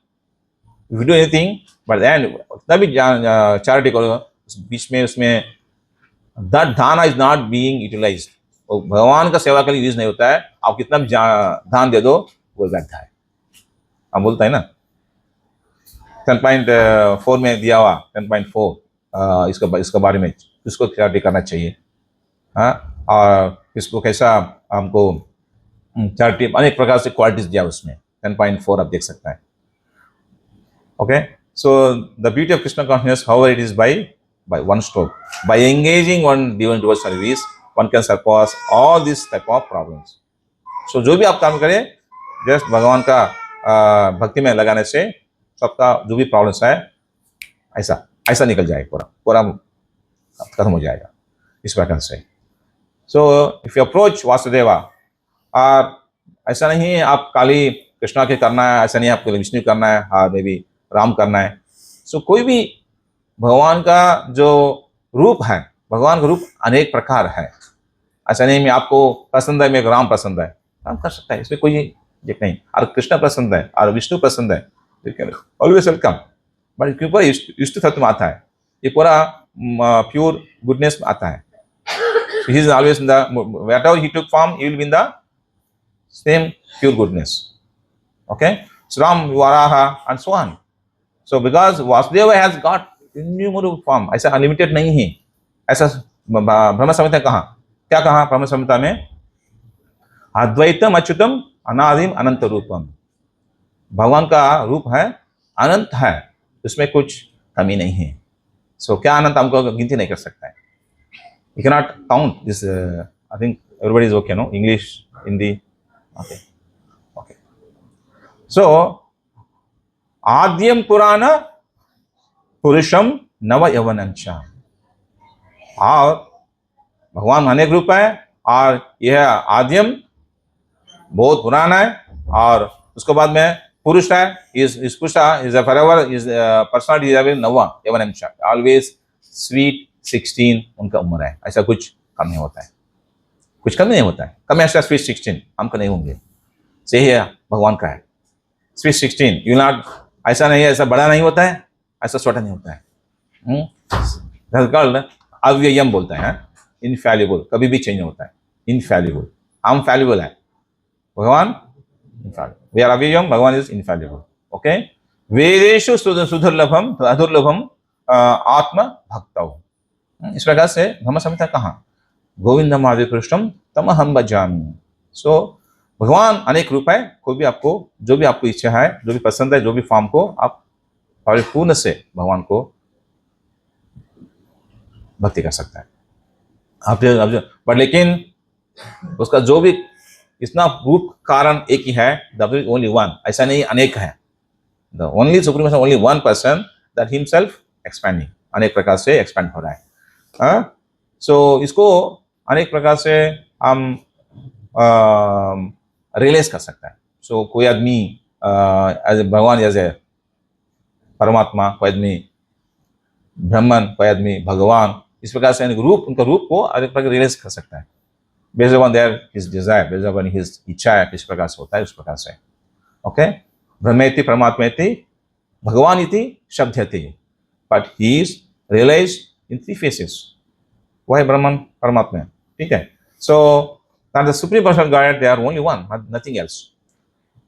If you do anything, but then तभी charity करो, बीच में उसमें that dhana is not being utilized. वो भगवान का सेवा के लिए यूज नहीं होता है. आप कितना भी दान दे दो, वो व्यर्थ है. हम बोलते हैं ना 10.4 में दिया हुआ 10.4 इसका बारे में, इसको क्लैरिटी करना चाहिए. और इसको कैसा हमको चैरिटी अनेक प्रकार से क्वालिटीज दिया उसमें. 10.4 आप देख सकते हैं. Okay, so the beauty of Krishna consciousness how it is by one stroke, by engaging one divine towards service, one can surpass all this type of problems. So जो भी आप काम करें, जस्ट भगवान का भक्ति में लगाने से सबका जो भी प्रॉब्लम्स है ऐसा निकल जाएगा, पूरा खत्म हो जाएगा इस प्रकार से. सो इफ यू अप्रोच वासुदेवा, और ऐसा नहीं आप खाली कृष्णा के करना है, ऐसा नहीं आपको विष्णु करना है, और मे बी राम करना है. सो कोई भी भगवान का जो रूप है, भगवान का रूप अनेक प्रकार है. ऐसा नहीं मैं आपको पसंद है, मेरे को राम पसंद है, राम कर सकता है, इसमें कोई दिक्कत नहीं. और कृष्ण पसंद है और विष्णु पसंद है, ऑलवेज वेलकम. बट क्यों पूरा इष्ट तत्व में आता है, ये पूरा प्योर गुडनेस में आता है. He is always in the, whatever he took form, he will be in the same pure goodness. Okay, so Ram, Varaha, and so on. So because Vasudeva has got innumerable form, ऐसा unlimited नहीं है. ऐसा ब्रह्म संहिता कहा, क्या कहा ब्रह्म संहिता में, अद्वैतम अच्युतम अनादिम अनंत रूपम. भगवान का रूप है, अनंत है, उसमें कुछ कमी नहीं है. सो क्या अनंत हमको गिनती नहीं कर सकता है. You cannot count this. I think everybody is okay, no? English, Hindi, okay. So, आद्यम पुराण पुरुषम नव यवनंचा. और भगवान अनेक रूप है, और यह आद्यम बहुत पुराना है, और उसके बाद में पुरुष है. इस पुरुष is forever, is personality is नवा यवनंचा, ऑलवेज स्वीट 16 उनका उम्र है. ऐसा कुछ कम नहीं होता है. कुछ कम नहीं होता है। कम ऐसा स्वीट 16 हमको नहीं होंगे, सही है, भगवान का है स्वीट 16। यू नॉट, ऐसा नहीं है, ऐसा बड़ा नहीं होता है, ऐसा छोटा नहीं होता है। अव्ययम बोलता है, इनफैलिबल, कभी भी चेंज होता है, इनफैलिबल। हम फैलिबल है, भगवान इनफैलिबल, वी आर अव्ययम, भगवान इज इनफैलिबल। ओके, वेदेषु सुदुर्लभम अदुर्लभम आत्म भक्तौ। इस प्रकार से ब्रह्म संहिता कहा, गोविंदम आदि कृष्णम तम हम भजामि। सो भगवान अनेक रूप है, कोई भी आपको जो भी आपको इच्छा है, जो भी पसंद है, जो भी फॉर्म को आप परिपूर्ण से भगवान को भक्ति कर सकता है आप बट लेकिन उसका जो भी इतना रूप कारण एक ही है, दैट ओनली वन, ऐसा नहीं अनेक है। The only supreme person, only one person that himself expanding, अनेक प्रकार से एक्सपैंड हो रहा है। सो इसको अनेक प्रकार से हम रियलाइज कर सकता है। सो कोई आदमी भगवान जैसे परमात्मा, कोई आदमी ब्रह्मन, कोई आदमी भगवान, इस प्रकार से रूप, उनका रूप को अनेक प्रकार रियलाइज कर सकता है based on their his Dzire, based on his इच्छा है, किस प्रकार से होता है उस प्रकार से। ओके, ब्रह्मेति परमात्मेति भगवान इति शब्दयति, but he is realised in 3 phases. वो है ब्रह्मन परमात्मा, ठीक है। सो now the supreme person God, they are only one, nothing else,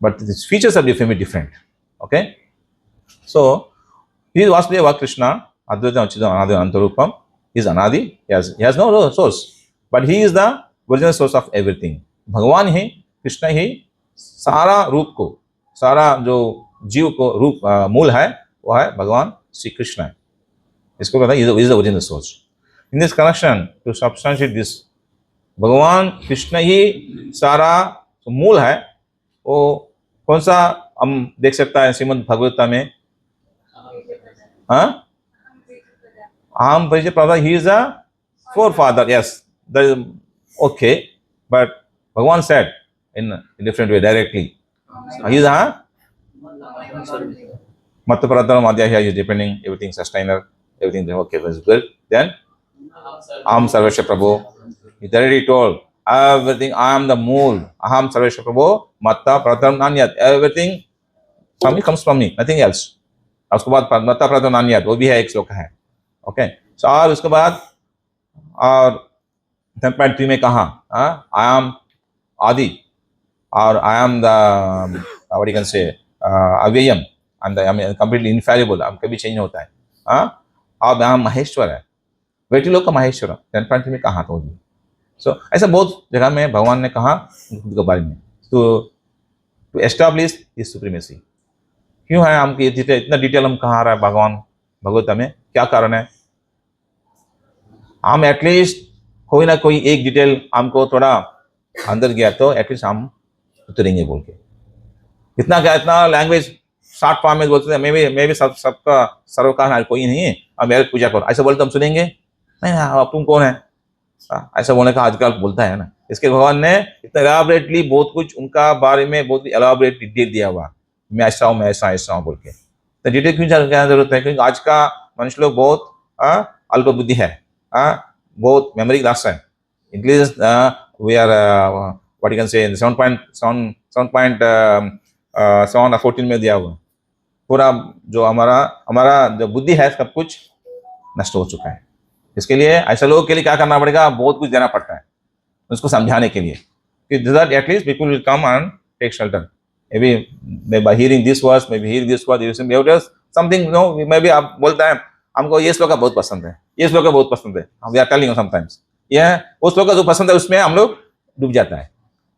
but the features are different. Okay, so he is Vasudeva Krishna, Advaita Achyuta Anadi Antarupam. He is Anadi, he has no source, but he is the original source of everything. भगवान ही, कृष्ण ही सारा रूप को, सारा जो जीव को रूप मूल है, वो है भगवान श्री कृष्ण है। इसको कहता है is the original source. In this connection, to substantiate this, भगवान कृष्ण ही सारा मूल है। वो कौन सा हम देख सकता है श्रीमद् भगवता में, अहम परिचय प्रदाता, he is a forefather, yes, that is okay, but भगवान said in different way directly, he is a Matta Pradhan Madhya, he is depending, everything sustainer, everything okay, that's good. Then Aham Sarvesha Prabhu, he directly told everything, I am the mool, Aham Sarvesha Prabhu, Matta Pradhan Nanyat, everything from me comes from me, nothing else. उसके बाद मत्ता प्रदान नान्यत, वो भी है, एक श्लोक है। Okay, so और उसके बाद और 10.3 में कहा, आई एम आदि, और I am the what you can say अव्ययम, आई एम कंप्लीटली इनफैलिबल, हम कभी चेंज होता है। और हम महेश्वर है, बेटी लोग का महेश्वर 10.3 में कहा तो। सो ऐसा बहुत जगह में भगवान ने कहा उनके बारे में, टू एस्टैब्लिश हिज सुप्रीमेसी। क्यों है हमको इतना डिटेल हम कहाँ आ रहा है भगवान भगवता में, क्या कारण है? हम एटलीस्ट कोई ना कोई एक डिटेल हमको थोड़ा अंदर गया तो एटलीस्ट हम उतरेंगे बोल के। इतना क्या, इतना लैंग्वेज शॉर्ट फॉर्म में बोलते हैं, मैं भी सबका सर्वकार कोई नहीं है, अब मेरे पूजा करो, ऐसा बोलते हम सुनेंगे नहीं? अब तुम कौन है, ऐसा बोलने का आजकल बोलता है ना। इसके भगवान ने इतना एलाबरेटली बहुत कुछ उनका बारे में बहुत एलाबरेट डिटेल दिया हुआ, मैं ऐसा हूँ, मैं ऐसा हूँ बोल के। तो डिटेल क्यों क्या जरूरत है? क्योंकि आज का मनुष्य लोग बहुत अल्प बुद्धि है, बहुत मेमोरी लॉस है। English we are what you can say 7.14 में दिया हुआ पूरा जो हमारा जो बुद्धि है सब कुछ नष्ट हो चुका है। इसके लिए ऐसे लोगों के लिए क्या करना पड़ेगा, बहुत कुछ देना पड़ता है उसको समझाने के लिए कि at least people will come and take shelter. maybe by hearing this verse, maybe hearing this verse, you say something, maybe आप बोलता है हमको ये श्लोक बहुत पसंद है, ये श्लोक बहुत पसंद है, we are telling you sometimes, यह वो श्लोक जो पसंद है उसमें हम लोग डूब जाता है,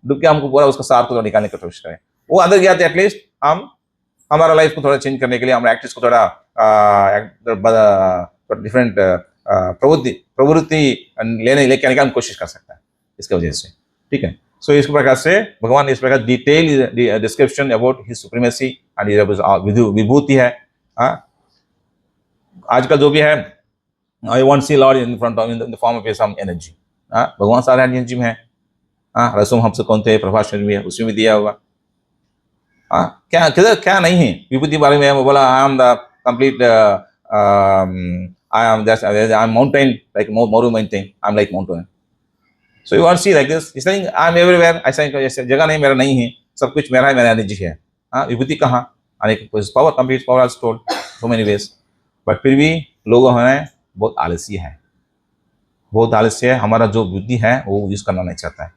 डूब के हमको पूरा उसका सार को निकालने की कोशिश करें। वो अंदर गया तो एटलीस्ट हम हमारा लाइफ को थोड़ा चेंज करने के लिए, हमारे एक्टिविटीज को थोड़ा डिफरेंट प्रवृत्ति लेके आने की हम कोशिश कर सकता है इसके वजह से, ठीक है। सो इस प्रकार से भगवान इस प्रकार detail description about his supremacy and विभूति है। आजकल जो भी है, I want see lord in front of in the form of some energy. भगवान सारा एनर्जी में है। रसोम हमसे कौन थे प्रभाषण में है, उसमें भी दिया होगा। क्या किधर क्या नहीं है विभूति बारे में बोला, आई am the complete, I am mountain like Moru mountain, I am like mountain. So you want to see like this. He's saying, I'm everywhere. ऐसा जगह नहीं मेरा नहीं है, सब कुछ मेरा है, मेरा एनर्जी है. हाँ, विभूति कहाँ? अनेक power, complete power are stored so many ways. But फिर भी लोग हैं बहुत आलसी है, बहुत आलस्य है. हमारा जो बुद्धि है वो यूज करना नहीं चाहता है.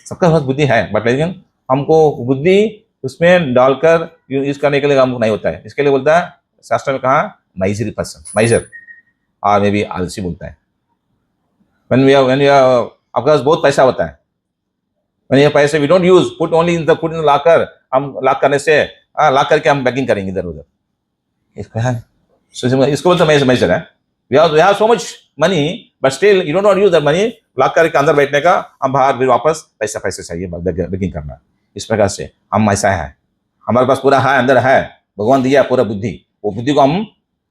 सबका पास बुद्धि है, बट लेकिन हमको बुद्धि उसमें डालकर यूज करने के लिए हमको नहीं होता है. इसके लिए बोलता है शास्त्र में कहा माइजरी पर्सन, माइजर और मे भी आलसी बोलता है. when we are आपके पास बहुत पैसा होता है, when ये पैसे we don't use, put only in the locker. हम लॉक करने से लॉक करके हम बैगिंग करेंगे इधर उधर. इसको है, इसको बोलते हैं मेजर है. we have so much money but still you don't want to use that money. Lock करके अंदर बैठने का, हम बाहर फिर वापस पैसा चाहिए बैगिंग करना. इस प्रकार से हम ऐसा है, हमारे पास पूरा है, अंदर है, भगवान दिया पूरा बुद्धि, वो बुद्धि को हम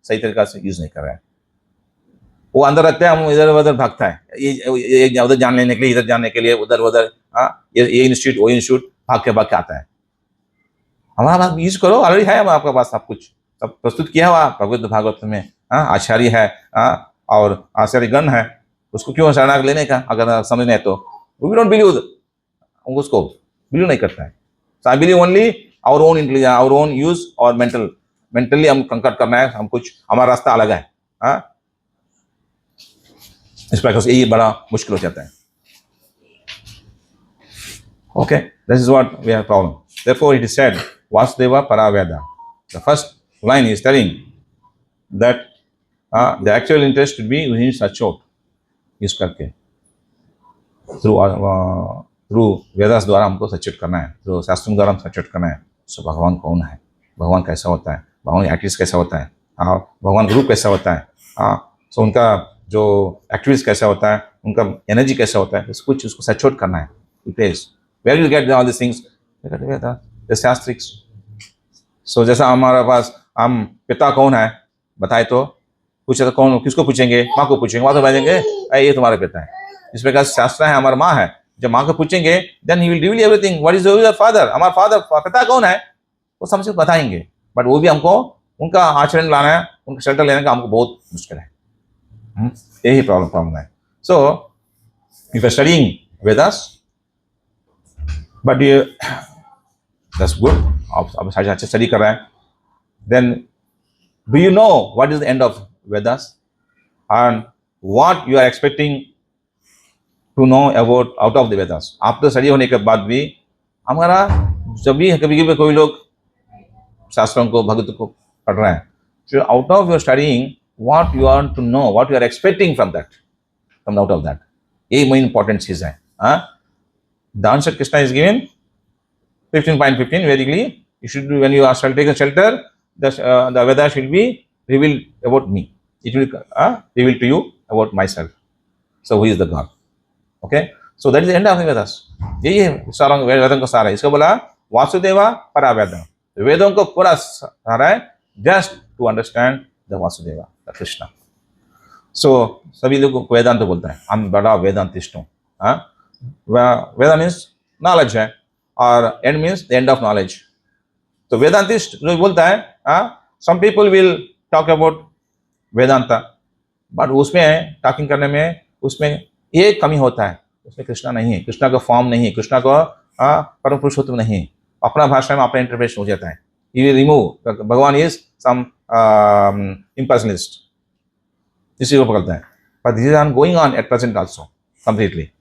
सही तरीका से यूज नहीं कर रहे हैं. वो अंदर रखते हैं, हम इधर उधर भागता है, ये उधर जान लेने के लिए, इधर जाने के लिए, उधर उधर, ये इंस्टीट्यूट वो इंस्टीट्यूट भाग के आता है. हमारा पास यूज करो, ऑलरेडी है आपका पास सब कुछ, सब प्रस्तुत किया हुआ भगवत भागवत में. आचार्य है और आचार्य गण है, उसको क्यों शरणागत लेने का अगर समझ नहीं तो. वी डोंट बिलीव, उसको बिलीव नहीं करता है. So I believe only our own intelligence, our own use और मेंटली हम कंकट करना है. हम कुछ, हमारा रास्ता अलग है. इस प्रकार से ये बड़ा मुश्किल हो जाता है. Okay, this is what we have problem. Therefore it is said Vasudeva परावेदा. The first line is telling that the actual interest should be with सचोट, यूज करके थ्रू वेदास द्वारा हमको सचेत करना है, थ्रू शास्त्रों द्वारा हम सचेत करना है. सो भगवान कौन है, भगवान कैसा होता है, भगवान एक्टिविटीज कैसा होता है, भगवान रूप कैसा होता है, सो उनका जो एक्टिविटीज कैसा होता है, उनका एनर्जी कैसा होता है, कुछ उसको सचोट करना है. Where you get all this things, the शास्त्रिक्स. सो जैसा हमारे पास, हम पिता कौन है बताए तो पूछे तो कौन, किसको पूछेंगे, माँ को पूछेंगे, माँ को भेजेंगे ये तुम्हारे पिता है. इस प्रकार शास्त्र है, हमारा माँ है. जब माँ को पूछेंगे then he will reveal everything. What is your father, हमारा फादर पिता कौन है वो समझ बताएंगे. बट वो भी हमको उनका आचरण लाना है, उनका शेल्टर लेने का हमको बहुत मुश्किल है. यही प्रॉब्लम है. So if you studying Vedas, but ये दैट्स गुड, आप अच्छा स्टडी कर रहे हैं, then do you know what is the end of Vedas and what you are expecting to know about out of the Vedas. आप तो स्टडी होने के बाद भी हमारा, जब भी कभी कोई लोग शास्त्रों को, भगवत को पढ़ रहे हैं, so out of your studying what you want to know, what you are expecting from that, come out of that. ये main important चीज है. The answer Krishna is given 15.15 basically. You should be, when you are taking shelter, the Veda should be revealed about me. It will reveal to you about myself. So who is the God? Okay, so that is the end of the Vedas. यही है सारा वेदों का सारा है. इसको बोला वासुदेवा परावेदा. वेदों को पूरा सारा है just to understand the Vasudeva, the Krishna. So सभी लोग वेदांत बोलता है, हम बड़ा वेदांतिस्ट हूँ. वेदा मीन्स नॉलेज है और and means the end of knowledge. तो वेदांतिस्ट जो बोलता है, some people will talk about Vedanta, but उसमें टॉकिंग करने में उसमें एक कमी होता है, उसमें कृष्णा नहीं है, कृष्णा का फॉर्म नहीं है, कृष्णा को परम पुरुषोत्तम नहीं है. अपना भाषा में अपना इंटरप्रेशन हो जाता है. He will remove, भगवान is some impersonalist. इसी को पकड़ता है. But this is going on at present also completely.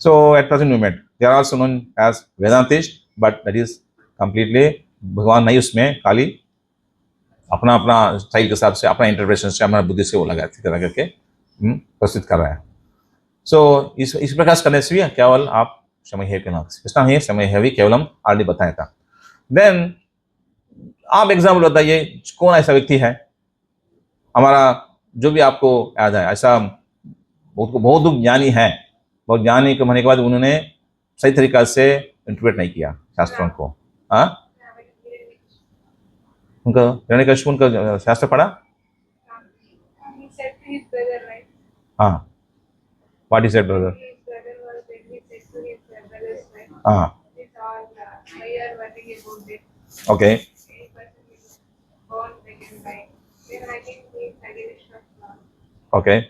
So at present moment they are also known as Vedantist, but that is completely भगवान नहीं उसमें, खाली अपना स्टाइल के हिसाब से, अपना इंटरप्रेशन से, अपना बुद्धि से वो लगा करके प्रस्तुत कर रहा है. सो इस प्रकार करने से भी केवल आप समय है के नाम से कृष्णा है, समय है भी केवल हम ऑलरेडी बताया था. देन आप एग्जाम्पल बताइए, कौन ऐसा व्यक्ति है हमारा जो भी आपको याद है, ऐसा बहुत ज्ञानी है, बहुत ज्ञानी के होने के बाद उन्होंने सही तरीका से इंटरप्रेट नहीं किया शास्त्रों को. उनका हिरण्यकशिपु उनका शास्त्र पढ़ा. हाँ, व्हाट इज दैट ब्रदर? हाँ, okay. Okay,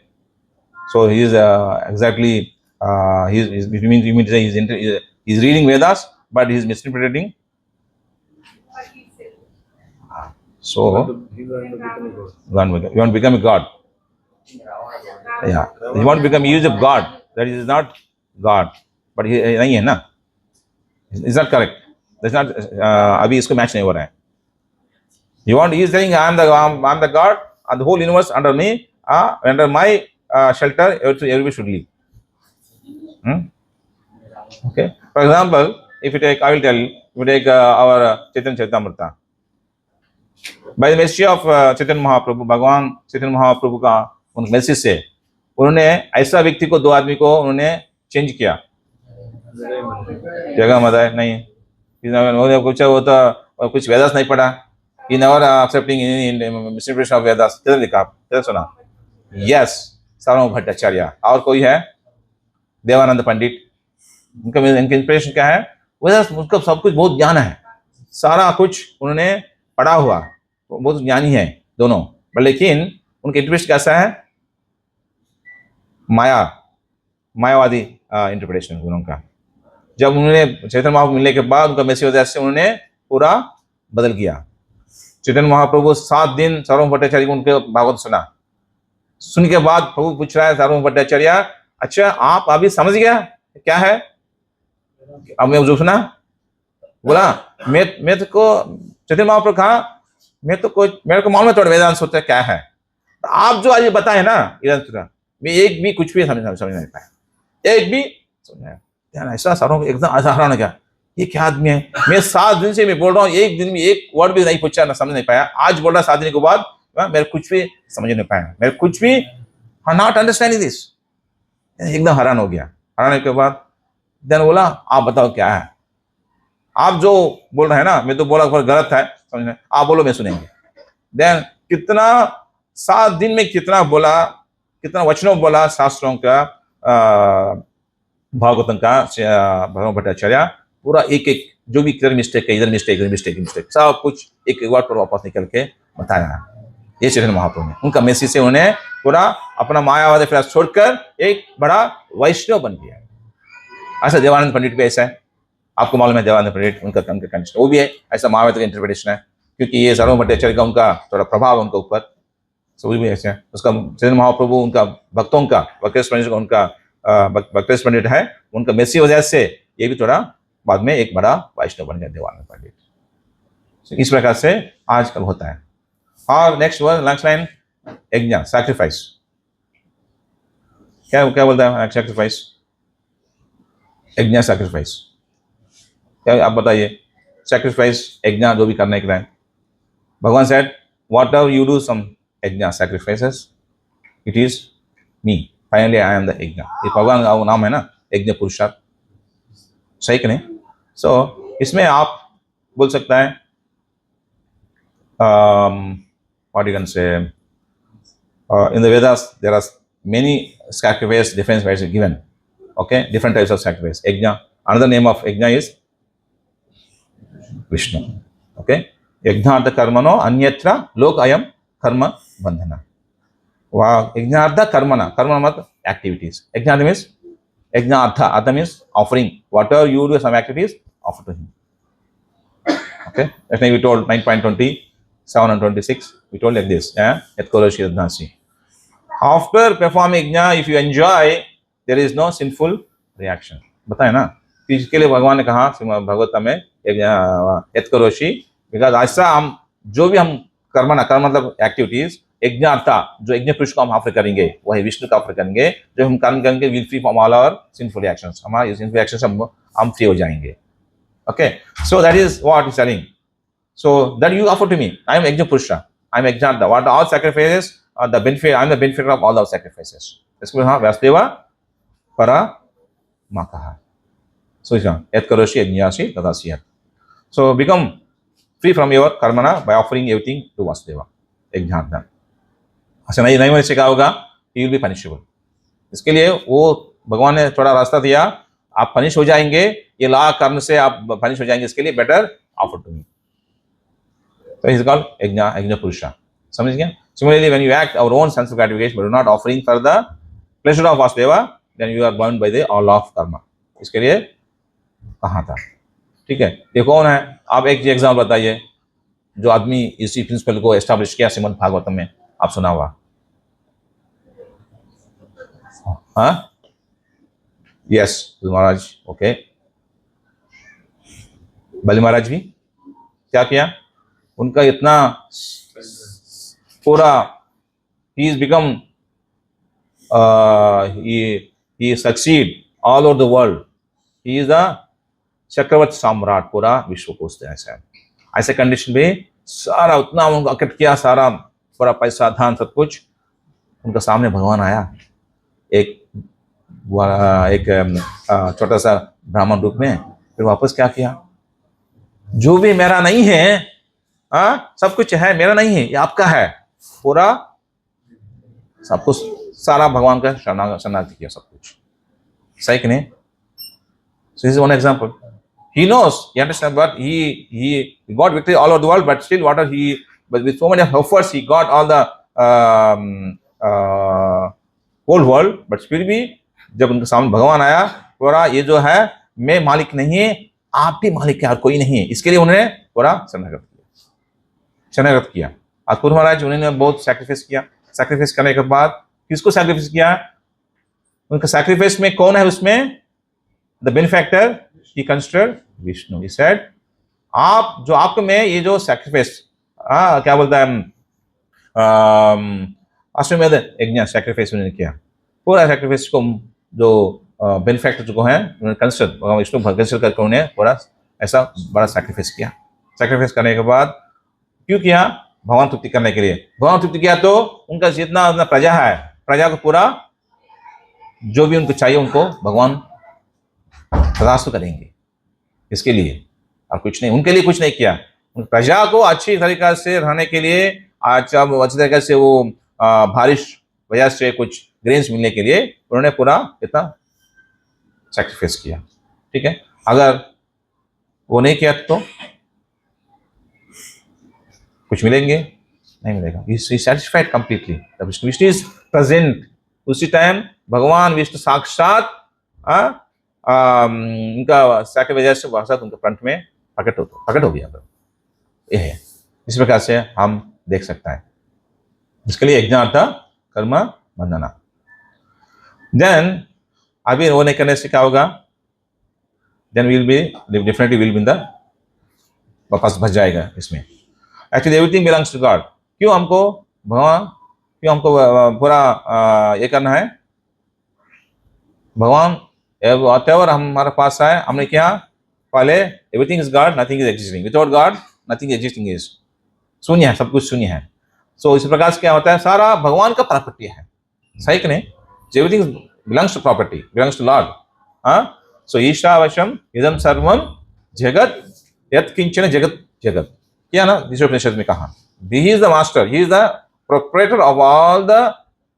so he is exactly you mean to say he's reading Vedas, but he's misinterpreting. So you want to become a god. Yeah, you want to become use of God. That is not God, but he नहीं है ना. Is that correct? That's not. अभी इसको match नहीं हो रहा है. You want? He is saying I'm the God, and the whole universe under me, under my shelter. Everybody should live. Okay. For example, if you take, I will tell you, if you take our Chaitanya Charitamrita. By the mercy of Chaitanya Mahaprabhu, भगवान चैतन्य महाप्रभु का उन message से उन्होंने ऐसा व्यक्ति को, दो आदमी को उन्होंने चेंज किया. जगह मत है नहीं, कुछ वो तो कुछ वेदास नहीं पढ़ा. He never accepting in misinterpretation of Vedas. किधर लिखा आप? किधर सुना? Yes, सार्वभौम भट्टाचार्य. और कोई है? देवानंद पंडित. उनका इंस्पिरेशन क्या है? वेदास, उनका सब कुछ बहुत ज्ञान है, सारा कुछ उन्होंने पढ़ा हुआ, बहुत ज्ञानी है दोनों. लेकिन उनका इंटरप्रेशन कैसा है? मायावादी इंटरप्रिटेशन उनका. जब उन्होंने चैतन्य महाप्रभु मिलने के बाद उनका मैसेज वजह से उन्होंने पूरा बदल किया. चैतन्य महाप्रभु 7 दिन सार्वभौम भट्टाचार्य को उनके भागवत सुना. सुन के बाद प्रभु पूछ रहा है सार्वभौम भट्टाचार्य, अच्छा आप अभी समझ गया क्या है? अब मैं जो सुना बोला, मैं तो को चैतन्य महाप्रभु कहा, मैं तो कोई, मेरे को मालूम है थोड़ा वेदांत सोचता क्या है, तो आप जो आज बताए ना वेदांत, मैं एक भी कुछ भी समझ नहीं पाया, एक भी समझ नहीं. ऐसा सारों एकदम असाधारण क्या, ये क्या आदमी है? मैं 7 दिन से मैं बोल रहा हूँ, एक दिन में एक वर्ड भी नहीं पूछा, ना समझ नहीं पाया. आज बोल रहा 7 दिन के बाद मेरे कुछ भी समझ नहीं पाया, मेरे कुछ भी नॉट अंडरस्टैंडिंग दिस. एकदम हैरान हो गया. हैरान होने के बाद देन बोला, आप बताओ क्या है? आप जो बोल रहे हैं ना, मैं तो बोला गलत है, समझ, आप बोलो मैं सुनेंगे. देन कितना 7 दिन में कितना बोला, कितना वचनों बोला शास्त्रों का, भागवतम का भगवान भट्टाचार्य, पूरा एक एक जो भी इधर मिस्टेक है, इधर मिस्टेक, इधर मिस्टेक, मिस्टेक, सब कुछ एक वर्ड पर वापस निकल के बताया. ये चैतन्य महाप्रभु ने उनका मैसेज से उन्हें पूरा अपना मायावादी फिलॉसफी छोड़कर एक बड़ा वैष्णव बन गया. ऐसा देवानंद पंडित भी ऐसा है, आपको मालूम है देवानंद पंडित उनका कंडीशन वो भी है ऐसा मायावादी का इंटरप्रिटेशन है, क्योंकि ये सार्वभौम भट्टाचार्य का उनका थोड़ा प्रभाव है उनके ऊपर, सो भी ऐसा है. उसका चैतन्य महाप्रभु उनका भक्तों का वक्रेश पंडित उनका वक्रेश पंडित है, उनका मैसेज वजह से ये भी थोड़ा बाद में एक बड़ा वैष्णव बन गया देवानंद पंडित. इस प्रकार से आजकल होता है. और नेक्स्ट लाइन यज्ञ, सैक्रिफाइस. क्या बोलता है सैक्रिफाइस? यज्ञ सैक्रिफाइस क्या आप बताइए? सैक्रिफाइस यज्ञ जो भी करने के लिए भगवान said, whatever you do some yajna sacrifices, it is me, finally I am the yajna. ये भगवान का नाम है ना, यज्ञ पुरुषार्थ, सही कि नहीं? सो इसमें आप बोल सकता है what you can say, in the Vedas there are many sacrifices, different ways given. Okay, different types of sacrifice. Yajna, another name of yajna is Vishnu. Okay, yajnartha karmano anyatra lok ayam karma bandhana. Wow, yajnartha karmana, karma means activities. Yajnartha means artha means offering. Whatever you do some activities, offer to him. Okay, that's why we told 9.27 and 26. We told like this, Yatkoroshi Yadnasi. After performing yajna, if you enjoy, there is no sinful reaction. बताए ना, इसके लिए भगवान ने कहा भगवत में यत्करोषि, because ऐसा हम जो भी हम कर्म मतलब एक्टिविटीज यज्ञार्था, जो यज्ञ पुरुष को हम ऑफर करेंगे वही विष्णु का ऑफर करेंगे, जो हम कर्म करेंगे will free from all our sinful reactions, हमारे सिंफुल रिएक्शंस हम फ्री हो जाएंगे. Okay, so that is what is telling. So that you offer to me, I am Yajna Purusha, I am Yajnartha. What all sacrifices are the benefit, I am the benefit of all those sacrifices. इसको हाँ Vasudeva Paramakaha. So it's on Yatkoroshi Yajnasi Tadasiyat. So become free from your karmana by offering everything to Vasudeva, Yajnartha. ऐसा नहीं मैंने सिखा होगा, he will be punishable. इसके लिए वो भगवान ने थोड़ा रास्ता दिया, आप पनिश हो जाएंगे, ये ला कर्म से आप पनिश हो जाएंगे, इसके लिए better offer to me. So he is called Yajna Purusha. समझ गया? Similarly, when you act our own sense of gratification, but not offering for the pleasure of Vasudeva, then you are bound by the all of karma. इसके लिए कहा था, ठीक है। ये कौन है, आप एक एग्जाम्पल बताइए जो आदमी इसी प्रिंसिपल को एस्टैब्लिश किया श्रीमद् भागवतम में, आप सुना हुआ। हाँ, यस महाराज, ओके। बलि महाराज भी क्या किया, उनका इतना पूरा he is become he succeed all over the world, he is the चक्रवर्ती सम्राट, पूरा विश्व को उसने ऐसे कंडीशन में सारा उतना उनको इकट्ठ किया, सारा पूरा पैसा धान सब कुछ, उनका सामने भगवान आया एक छोटा सा ब्राह्मण रूप में, फिर वापस क्या किया, जो भी मेरा नहीं है, सब कुछ है मेरा नहीं है, ये आपका है, पूरा सब कुछ सारा भगवान का शरणागति किया सब कुछ, सही कि नहीं। So this is one example. He knows, you understand, but he got victory all over the world, but still but with so many efforts he got all the whole world, but फिर भी जब उनके सामने भगवान आया, पूरा ये जो है मैं मालिक नहीं है, आप भी मालिक है और कोई नहीं है, इसके लिए उन्होंने पूरा शरणागत किया। अकबर महाराज उन्होंने बहुत सैक्रिफाइस किया, सैक्रिफाइस करने के बाद किसको सैक्रिफाइस किया, उनका सैक्रिफाइस में कौन है, उसमें the benefactor he considered Vishnu. He said आप जो आपको में ये जो सैक्रिफाइस क्या बोलता है, अश्वमेध यज्ञ सैक्रिफाइस उन्होंने किया, पूरा सैक्रिफाइस को जो बेनिफैक्टर जो है उन्होंने कंसिडर विष्णु कंसिडर करके उन्हें पूरा ऐसा बड़ा सैक्रिफाइस किया। सैक्रिफाइस करने के बाद क्यों किया, भगवान तृप्ति करने के लिए। भगवान तृप्ति किया तो उनका जितना प्रजा है, प्रजा को पूरा जो भी उनको चाहिए उनको भगवान प्रदान करेंगे, इसके लिए और कुछ नहीं, उनके लिए कुछ नहीं किया। प्रजा को अच्छी तरीका से रहने के लिए, अच्छा अच्छी तरीके से वो बारिश वजह से कुछ ग्रेन्स मिलने के लिए उन्होंने पूरा इतना सैक्रिफाइस किया, ठीक है। अगर वो नहीं किया तो कुछ मिलेंगे नहीं मिलेगा। Satisfied completely, Vishnu is present, उसी टाइम भगवान विष्णु साक्षात उनका सैक्रिफाइस वजह से साथ उनके फ्रंट में प्रकट हो गया। ये है, इस प्रकार से हम देख सकते हैं। इसके लिए यज्ञार्थ कर्म बंधना। देन अभी वो नहीं करने से क्या होगा, then will be definitely will be the वापस बच जाएगा इसमें। Actually everything belongs to God. क्यों हमको भगवान, क्यों हमको पूरा ये करना है, भगवान whatever हमारे पास है, हमने क्या पहले everything is God, nothing is existing, without God nothing existing is, शून्य है, सब कुछ शून्य है। सो इस प्रकार से क्या होता है, सारा भगवान का प्रॉपर्टी है, सही कि नहीं। Everything belongs to property, belongs to lord. So ईशावशम इदम सर्वम जगत यत् किंचन जगत जगत, क्या ना उपनिषद में कहा, he is the master, he is the proprietor of all the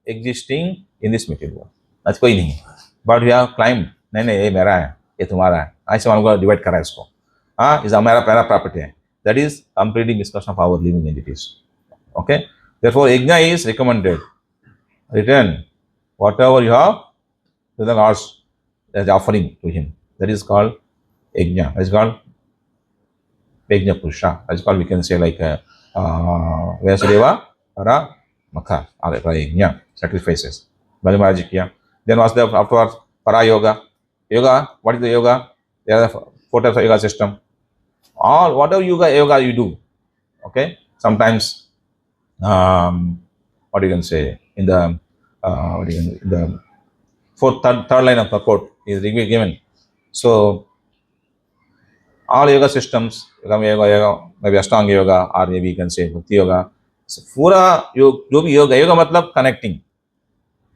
existing in this material world. कोई नहीं, बट वी हैव क्लाइम्ड, नहीं ये मेरा है, ये तुम्हारा है, ऐसे हमको डिवाइड करा है इसको, इज हमारा पहला प्रॉपर्टी है। That is completely misconception of our living entities. Okay, therefore yajna is recommended. Return whatever you have to the Lord's as offering to him. That is called yajna. That is called yajna purusha. That is called, we can say, like Vasudeva para makha, or yajna, sacrifices. Bali Maharaj kiya. Then Vasudeva afterwards para yoga. Yoga, what is the yoga? There are 4 types of yoga system. All whatever yoga you do. Okay, sometimes what you can say in the the third line of the quote is given. So all yoga systems, yoga, maybe Ashtanga yoga, or maybe you can say Bhakti yoga. So पूरा जो भी योगा मतलब connecting,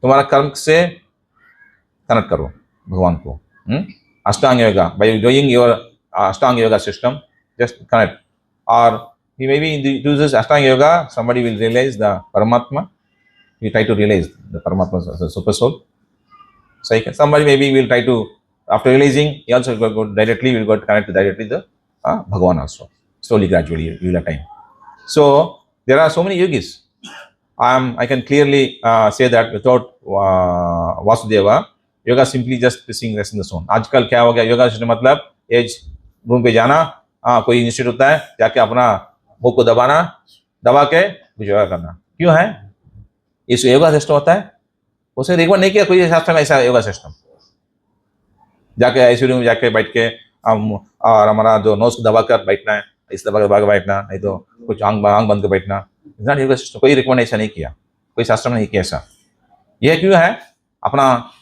तुम्हारा कर्म से connect करो भगवान को। अष्टांग yoga, by doing your Ashtanga yoga system, just connect. Or he maybe uses Ashtanga yoga, somebody will realize the Paramatma. He try to realize the Paramatma as a super soul. So somebody maybe will try to, after realizing, he also will go directly, will go connect directly the Bhagavan also. Slowly, gradually, you will attain. So there are so many yogis. I can clearly say that without Vasudeva, yoga simply just pressing rest in the zone. आजकल क्या हो गया, yoga system मतलब as room पे जाना, कोई institute होता है, जाके अपना मुंह को दबाना, दबा के कुछ योगा करना। क्यों है? इस योगा सिस्टम होता है, उसे रिकमेंड नहीं किया कोई शास्त्र में ऐसा योगा सिस्टम। जाके आईसीयू में जाके बैठ के हम और हमारा जो नोज को दबा कर बैठना है, इस दबा के बैठना, नहीं तो कुछ आंख बंद कर बैठना, नॉट योगा सिस्टम। कोई रिकमेंड ऐसा नहीं किया, कोई शास्त्र में नहीं किया ऐसा। यह क्यों है? अपना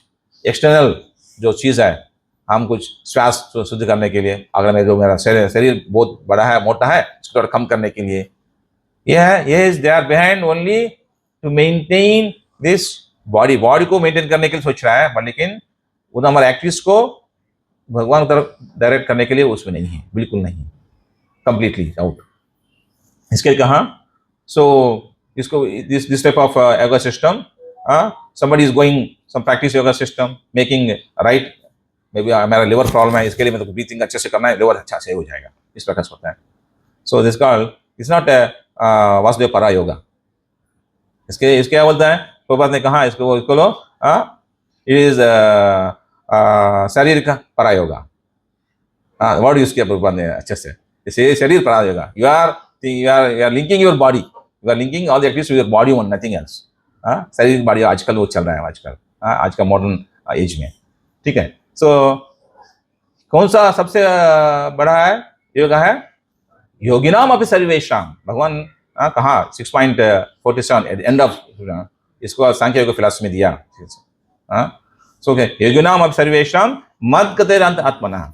एक्सटर्नल जो चीज़ है, हम कुछ श्वास शुद्ध करने के लिए, अगर मेरा शरीर बहुत बड़ा है, मोटा है, इसको थोड़ा कम करने के लिए यह है। ये is they are behind only to maintain this body को मेंटेन करने के लिए सोच रहा है, लेकिन उन हमारे एक्टिविस्ट को भगवान की तरफ डायरेक्ट करने के लिए उसमें नहीं है, बिल्कुल नहीं, कंप्लीटली आउट। इसके लिए कहा, सो इसको this type of yoga system, somebody is going some practice yoga system making right, maybe मेरा लिवर प्रॉब्लम है, इसके लिए मेरे को ब्रीथिंग अच्छे से करना है, लिवर अच्छा से हो जाएगा, इस प्रकार से होता है। So this called its not Vasudev परा योगा। इसके क्या बोलता है प्रभुपाद ने कहा, इसको लो, इट इज शरीर का परा योगा। वर्ड यूज किया प्रभुपाद ने अच्छे से, इसे शरीर परा yoga. You are linking your body, you are linking all the activities to your body one, nothing else. शारीरिक बॉडी आजकल वो चल रहा है, आजकल आज का मॉडर्न एज में, ठीक है। सो कौन सा सबसे बड़ा है योगा है? योगिनाम अपि सर्वेषाम। भगवान कहा 6.47 एट द एंड ऑफ, इसको सांख्य योग फिलॉसफी में दिया। सो योगिनाम अपि सर्वेषाम मद्गतेरंत आत्मना,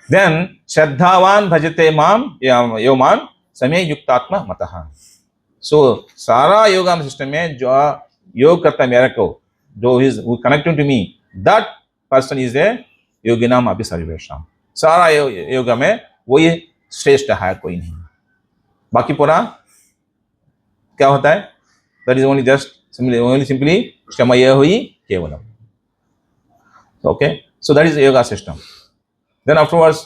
देन श्रद्धावान भजते माम यो माम समय युक्तात्मा मतः। सो सारा योगा सिस्टम में जो योग करता है मेरे को, जो is connecting to me, that person is a योगिनाम अपि सर्वेषाम। सारा योगा में वही श्रेष्ठ है, कोई नहीं। बाकी पूरा क्या होता है? That is only just simply क्षमय हुई केवलम। Okay, so that is yoga system. Then afterwards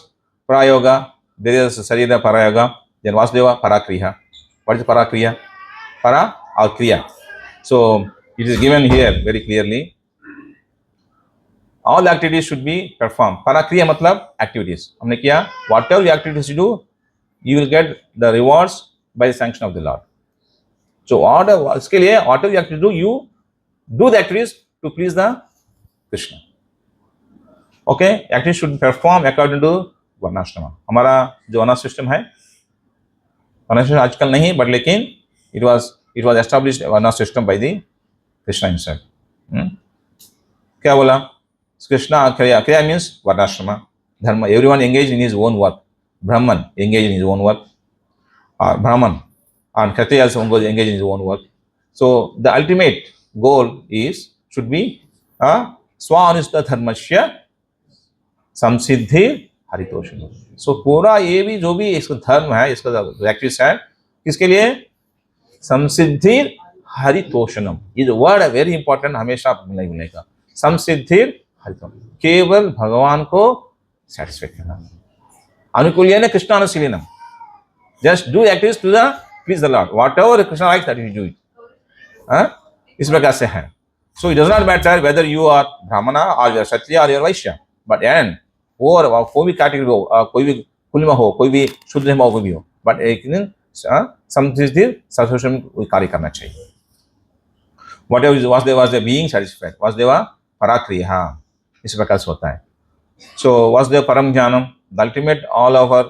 परायोगा, देयर इज शरीर परायोगा, देन वासुदेव पराक्रिया। What is parakriya? Para or kriya. So it is given here very clearly. All activities should be performed. Parakriya मतलब activities. हमने किया, whatever the activities you do, you will get the rewards by the sanction of the Lord. So इसके लिए whatever you have to do, you do the activities to please the Krishna. Okay, activities should perform according to varnashrama. हमारा जो वर्ना system है, आजकल नहीं, but लेकिन it was established varna system by the Krishna himself. क्या बोला? कृष्णा क्रिया means varnashrama dharma, everyone engage in his own work. Brahmin engage in his own work, Brahmin and Kshatriya also engage in his own work. So the ultimate goal should be स्वानुष्ठित धर्मस्य संसिद्धि हरितोषण। सो पूरा ये भी जो भी इसका धर्म है, इसका प्रैक्टिस है, किसके लिए? संसिद्धि हरितोषणम। ये जो वर्ड है वेरी इंपॉर्टेंट, हमेशा नहीं भूलेगा। संसिद्धि हरितोषणम, केवल भगवान को सेटिस्फाई करना। अनुकूल्येन कृष्णानुशीलनम, just do activities to the please the lord, whatever Krishna likes that you do it. इस प्रकार से है। So it does not matter whether you are Brahmin और यू आर क्षत्रिय और you are Vaishya, but and वो कोई भी कैटेगरी हो, कोई भी कुल में हो, कोई भी शुद्ध में हो, कोई भी हो, बट एक दिन संसिद्धि सर्वोत्तम कार्य करना चाहिए। Whatever Vasudeva was being satisfied, Vasudeva पराक्रिया, इस प्रकार से होता है। सो वासुदेव परम ज्ञानम, the ultimate all of our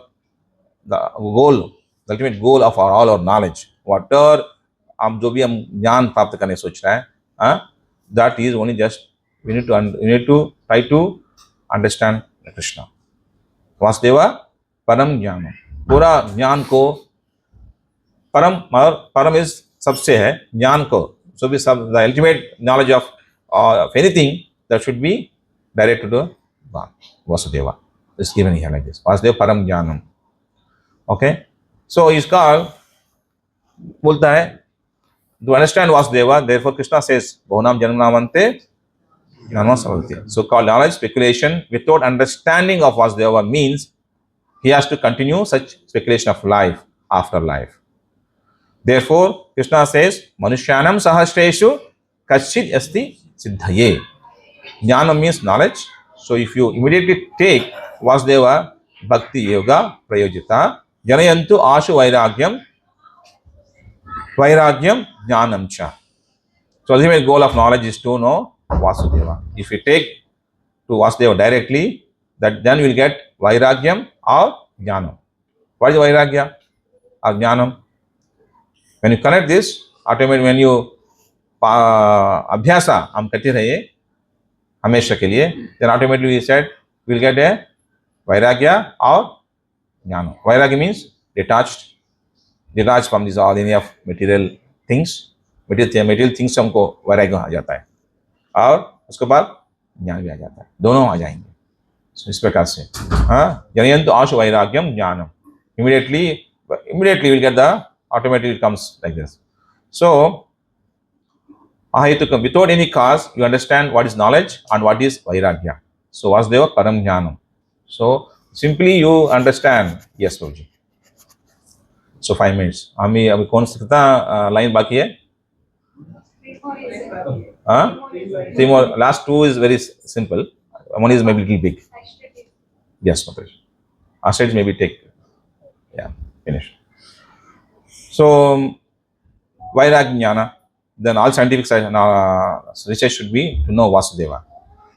goal, the ultimate goal of all our knowledge, whatever हम जो भी हम ज्ञान प्राप्त करने सोच रहे हैं, that is only just we need to try to understand Krishna. Vasudev परम ज्ञानम, पूरा ज्ञान को, परम इज सबसे है, ज्ञान को, सो भी सब the ultimate knowledge of anything that should be direct to Vasudev is given here like this, Vasudev परम ज्ञानम। ओके, सो इसका बोलता है to understand Vasudeva, therefore Krishna says Bhunam Janmanamante Jnana Savalti. So called knowledge speculation without understanding of Vasudeva means he has to continue such speculation of life after life. Therefore Krishna says Manushyanam Sahasreshu Kachit Asti Siddhaye. Jnana means knowledge. So if you immediately take Vasudeva Bhakti Yoga Prayojita, Janayantu Ashu Vairagyam Jnanam Cha. So ultimate goal of knowledge is to know Vasudeva. If you take to Vasudeva directly, that then you will get Vairagyam or Jnanam. What is Vairagya or Jnanam? When you connect this, automatically when you अभ्यासा हम करते रहिए हमेशा के लिए, then automatically we said we will get a vairagya or jnana. Vairagya means detached from this all any of material things. Material things से हमको वैराग्य आ जाता है और उसके बाद ज्ञान भी आ जाता है, दोनों आ जाएंगे. So, इस प्रकार से जनयन्तु आशु वैराग्यम ज्ञानम. Immediately we will get the automatically it comes like this. So without any cause, you understand what is knowledge and what is vairagya. So, Vasudeva Param Jnanam. So, simply you understand. Yes, Prabhuji. So, 5 minutes. अभी कौन सा कितना line बाकी है? 3 more. Last 2 is very simple. One is maybe little big. Yes, Mataji. Astage maybe take. Yeah, finish. So, vairagya jnana. Then all scientific research should be to know Vasudeva.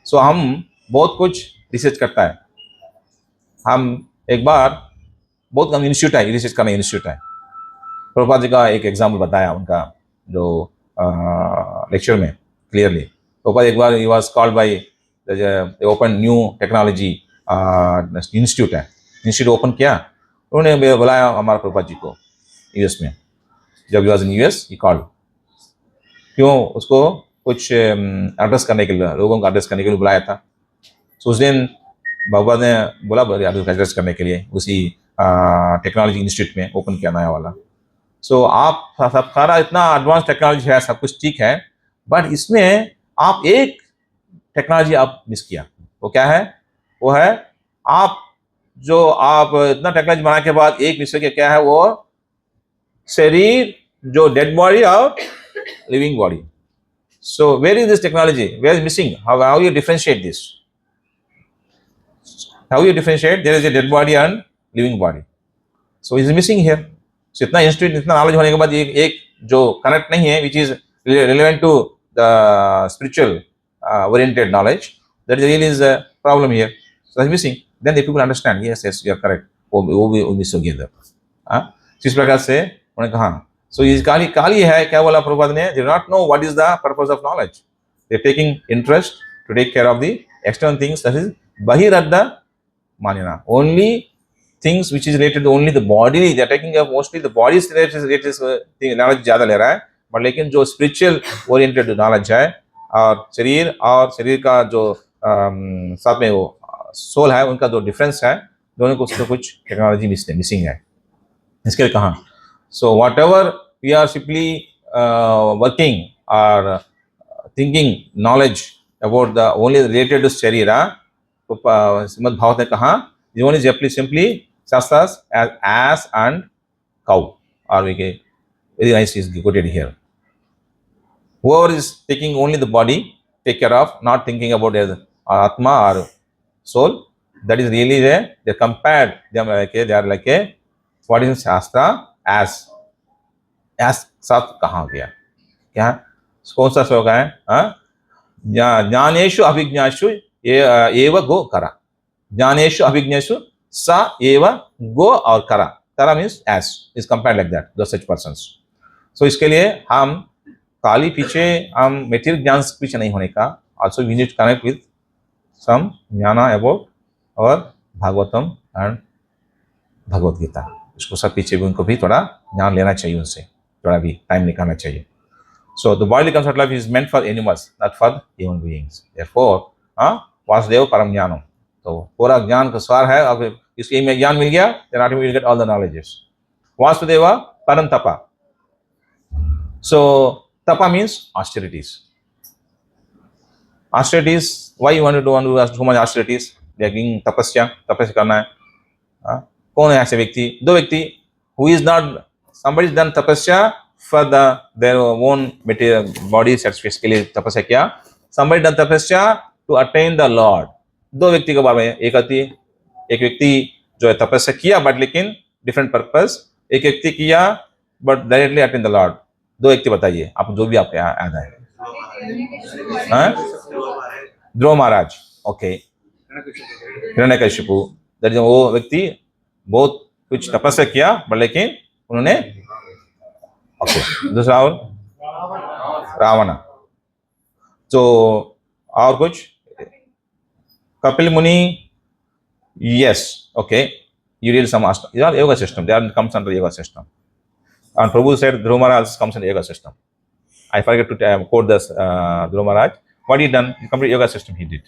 So हम बहुत कुछ research करता है. हम एक बार बहुत कम institute है, research करने इंस्टीट्यूट है. प्रभुपाद जी का एक एग्जाम्पल बताया उनका जो लेक्चर में क्लियरली. प्रभुपाद एक बार he was called by they open new technology institute है. इंस्टीट्यूट ओपन किया, उन्होंने बुलाया हमारा प्रभुपाद जी को यूएस में. जब he was in US he called. क्यों? उसको कुछ एड्रेस करने के लिए, लोगों को एड्रेस करने के लिए बुलाया था. सो उस दिन बाबा ने बोला एड्रेस करने के लिए उसी टेक्नोलॉजी इंस्टीट्यूट में ओपन किया नया वाला. सो आप सब सारा इतना एडवांस टेक्नोलॉजी है, सब कुछ ठीक है, बट इसमें आप एक टेक्नोलॉजी आप मिस किया. वो क्या है? वो है आप इतना टेक्नोलॉजी बनाने के बाद एक मिस किया. क्या है वो? शरीर जो डेड बॉडी और living body. So where is this technology? Where is missing? How you differentiate this? How you differentiate? There is a dead body and living body. So it is missing here. So इतना institute, इतना knowledge होने के बाद एक जो connect नहीं है, which is relevant to the spiritual oriented knowledge, that is really is a problem here. So that's missing. Then the people understand. Yes, you are correct. वो miss हो गया इधर. इस प्रकार से उन्होंने कहा. So ये काली है. क्या बोला प्रभुपाद ने? They do not know what is the purpose of knowledge. They are taking interest to take care of the external things. That is Bahiradda Manina. Only things which is related to only the body. They are taking up mostly the body's related knowledge ज़्यादा ले रहा है. But लेकिन जो spiritual oriented knowledge है और शरीर का जो साथ में वो soul है, उनका जो difference है, दोनों को कुछ technology missing है. इसके लिए कहा. So whatever we are simply working or thinking knowledge about the only related to Sharira, Srimad Bhagavatam ने कहा, the one is simply shastras as ass and cow. Or we get very nice is quoted here. Whoever is taking only the body, take care of, not thinking about the Atma or soul, that is really they compared them like they are like a what is Shastra as साथ कहाँ गया? क्या कौन सा श्लोक है? ज्ञानेषु अभिज्ञासु एव गो करा. ज्ञानेषु अभिज्ञासु सा एव गो और करा. करा means as is compared like that the such persons. So इसके लिए हम काली पीछे हम मेटीरियल ज्ञान पीछे नहीं होने का. Also we need connect with some ज्ञान अबाउट और भागवतम एंड भगवद गीता. उसको सब पीछे भी उनको भी थोड़ा ज्ञान लेना चाहिए, उनसे थोड़ा भी टाइम निकालना चाहिए. So the bodily concept life is meant for animals, not for human beings. Therefore, Vasudeva Param Jnanam. तो पूरा ज्ञान का सार है. अगर इसके में ज्ञान मिल गया, then automatically you get all the knowledges. Vasudeva Param Tapa. So Tapa means austerities. Austerities. Why you want to do so much austerities? They are doing tapasya करना है. कौन है ऐसे व्यक्ति? दो व्यक्ति. Who is not somebody is done tapasya for their own material body satisfaction के लिए तपस्या किया. Somebody done tapasya to attain the lord. दो व्यक्ति के बारे में एक आती है, एक व्यक्ति जो है तपस्या किया बट लेकिन डिफरेंट पर्पस, एक व्यक्ति किया but directly attain the lord. दो व्यक्ति बताइए आप, जो भी आपके याद है। ध्रुव महाराज, ओके। हिरण्यकशिपु, वो व्यक्ति बहुत कुछ तपस्या किया बट लेकिन उन्होंने, ओके। दूसरा और रावण। तो और कुछ कपिल मुनि, yes, okay, you read some yoga system, they are comes under yoga system, and Prabhu said Dhruva Maharaj comes under yoga system. I forget to quote this Dhruva Maharaj. What he done? Complete yoga system he did,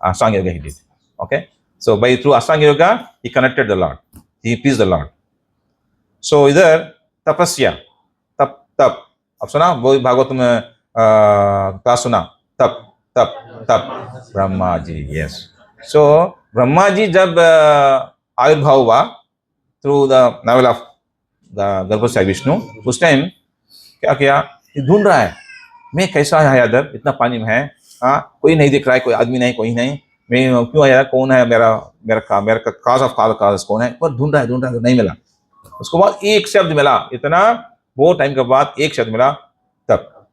Ashtanga yoga he did. Okay, so by through Ashtanga yoga he connected the Lord, he pleased the Lord. So इधर तपस्या, तप अब सुना वो भागवत में क्या सुना, तप तप तप ब्रह्मा जी, यस। सो ब्रह्मा जी जब आविर्भाव हुआ through the navel of the गर्भस्थ विष्णु, उस टाइम क्या किया, ये ढूंढ रहा है मैं कैसा है इधर, इतना पानी में है, कोई नहीं दिख रहा है, कोई आदमी नहीं, कोई नहीं, मैं क्यों आया, कौन है मेरा मेरा मेरा काज ऑफ काज कौन है, पर ढूंढ रहा है नहीं मिला। उसके बाद एक शब्द मिला, इतना बहुत टाइम के बाद एक शब्द मिला, तब।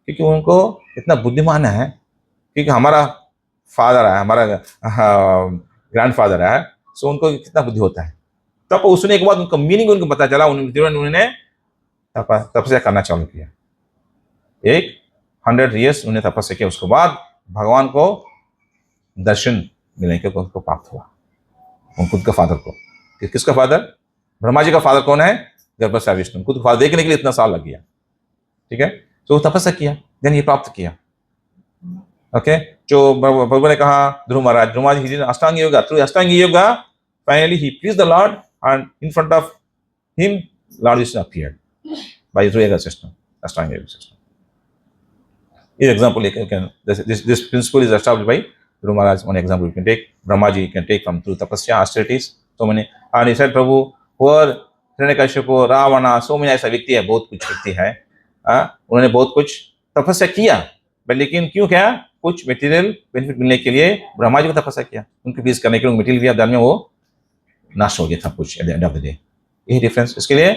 क्योंकि उनको इतना बुद्धिमान है, क्योंकि हमारा फादर है, हमारा ग्रैंडफादर है, सो उनको कितना बुद्धि होता है। तब उसने के बाद उनका मीनिंग उनको पता चला, उन्होंने तपस्या करना चालू किया। 100 years उन्होंने तपस्या किया, उसके बाद भगवान को दर्शन मिलने के को प्राप्त हुआ, उन खुद का फादर को। किसका फादर? ब्रह्मा जी का फादर कौन है? गर्भस्थ विष्णु। खुद फादर देखने के लिए इतना साल लग गया, ठीक है। तो तपस्या किया, देन ये प्राप्त किया, ओके। जो भगवान ने कहा ध्रुव महाराज ही अष्टांग yoga, through Ashtanga yoga finally he pleased the lord and in front of him lord Vishnu appeared by through yoga system, Ashtanga yoga system. This example, this principle is established by Dhruva Maharaj. One example you can take, Brahma ji can take from through tapasya, austerities, so many. And he said, Prabhu, whoever Hiranyakashipu, Ravan, so many ऐसा व्यक्ति है, बहुत कुछ व्यक्ति है, उन्होंने बहुत कुछ तपस्या किया, लेकिन क्यों क्या, कुछ मटेरियल बेनिफिट मिलने के लिए ब्रह्मा जी को तपस्या किया, उनके प्लीज करने के लिए मटेरियल दिया, बाद में वो नाश हो गया था कुछ at the end of the day. यही डिफरेंस। इसके लिए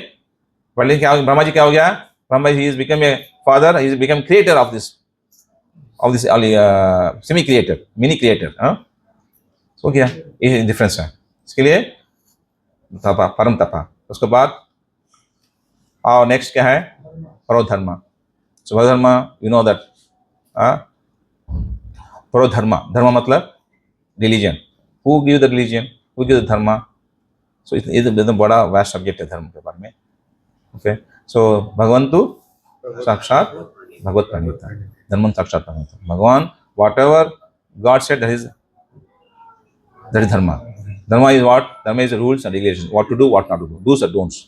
पहले क्या, ब्रह्मा जी क्या हो गया, Brahma ji is become a father, he is become creator of this semi creator, mini creator, so क्या ये डिफरेंस है। इसके लिए तपा, परम तपा। उसके बाद और नेक्स्ट क्या है, परोधर्म। सो परोधर्म, यू नो दैट, परोधर्म, धर्म मतलब religion, who give the religion, who give the धर्म। सो ये बड़ा वास्ट सब्जेक्ट है धर्म के बारे में, ओके। सो भगवंतु साक्षात भगवत प्रणीता, धर्म साक्षात प्रणीता, भगवान what ever God said that is धर्म। Dharma is what? Dharma is rules and regulations. What to do, what not to do. Do's and don'ts.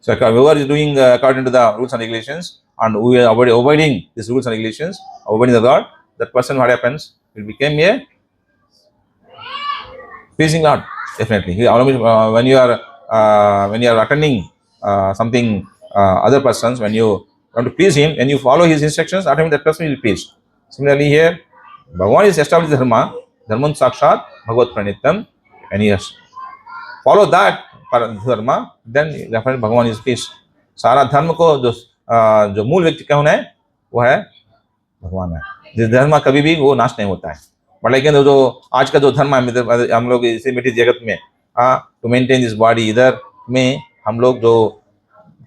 So whoever is doing according to the rules and regulations, and who is avoiding these rules and regulations, avoiding the God, that person, what happens? Will become a pleasing Lord. Definitely. When you are attending something, other persons, when you want to please him, when you follow his instructions, automatically that person will be pleased. Similarly here, Bhagavan is established dharma. धर्मं साक्षात भगवत प्रणीतम, and he has follow that dharma, then definitely भगवान is peace. सारा धर्म को जो मूल व्यक्ति कौन है, वो है भगवान है। जिस धर्म कभी भी वो नाश नहीं होता है, बट लेकिन जो आज का जो धर्म है, हम लोग इसी मिट्टी जगत में टू मेंटेन दिस बॉडी, इधर में हम लोग जो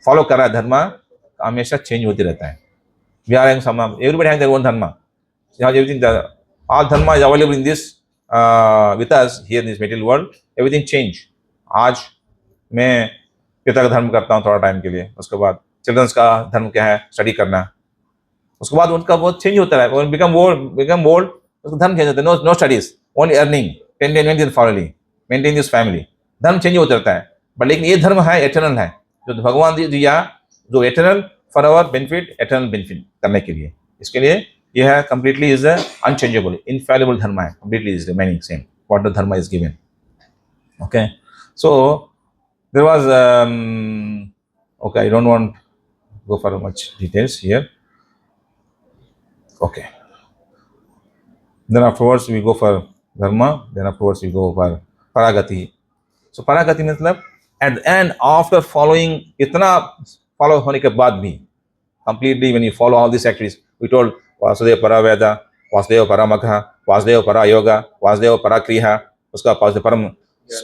फॉलो कर रहा है धर्म, हमेशा चेंज होती रहता है। We are everybody has their own धर्म, everything, all dharma is available in this with us here in this material world. Everything change. आज मैं पिता का धर्म करता हूँ थोड़ा टाइम के लिए, उसके बाद चिल्ड्रंस का धर्म क्या है, स्टडी करना, उसके बाद उनका बहुत चेंज होता है, बिकम ओल्ड, उसका धर्म चेंज होता है, no studies, only earning, maintain this family, धर्म चेंज होता रहता है। बट लेकिन ये धर्म है एटर्नल है, जो भगवान दिया, जो eternal for our benefit, eternal benefit करने के लिए। इसके लिए यह है completely is a unchangeable, infallible dharma है, completely is remaining same what the dharma is given, okay. So there was okay, I don't want to go for much details here, okay. Then afterwards we go for dharma. Then afterwards we go for paragati. So paragati मतलब at the end after following इतना follow होने के बाद भी completely when you follow all these activities, we told Vasudeva Paraveda, Vasudeva Paramagha, Vasudeva Parayoga, Vasudeva Parakriya, उसका Vasudeva Param.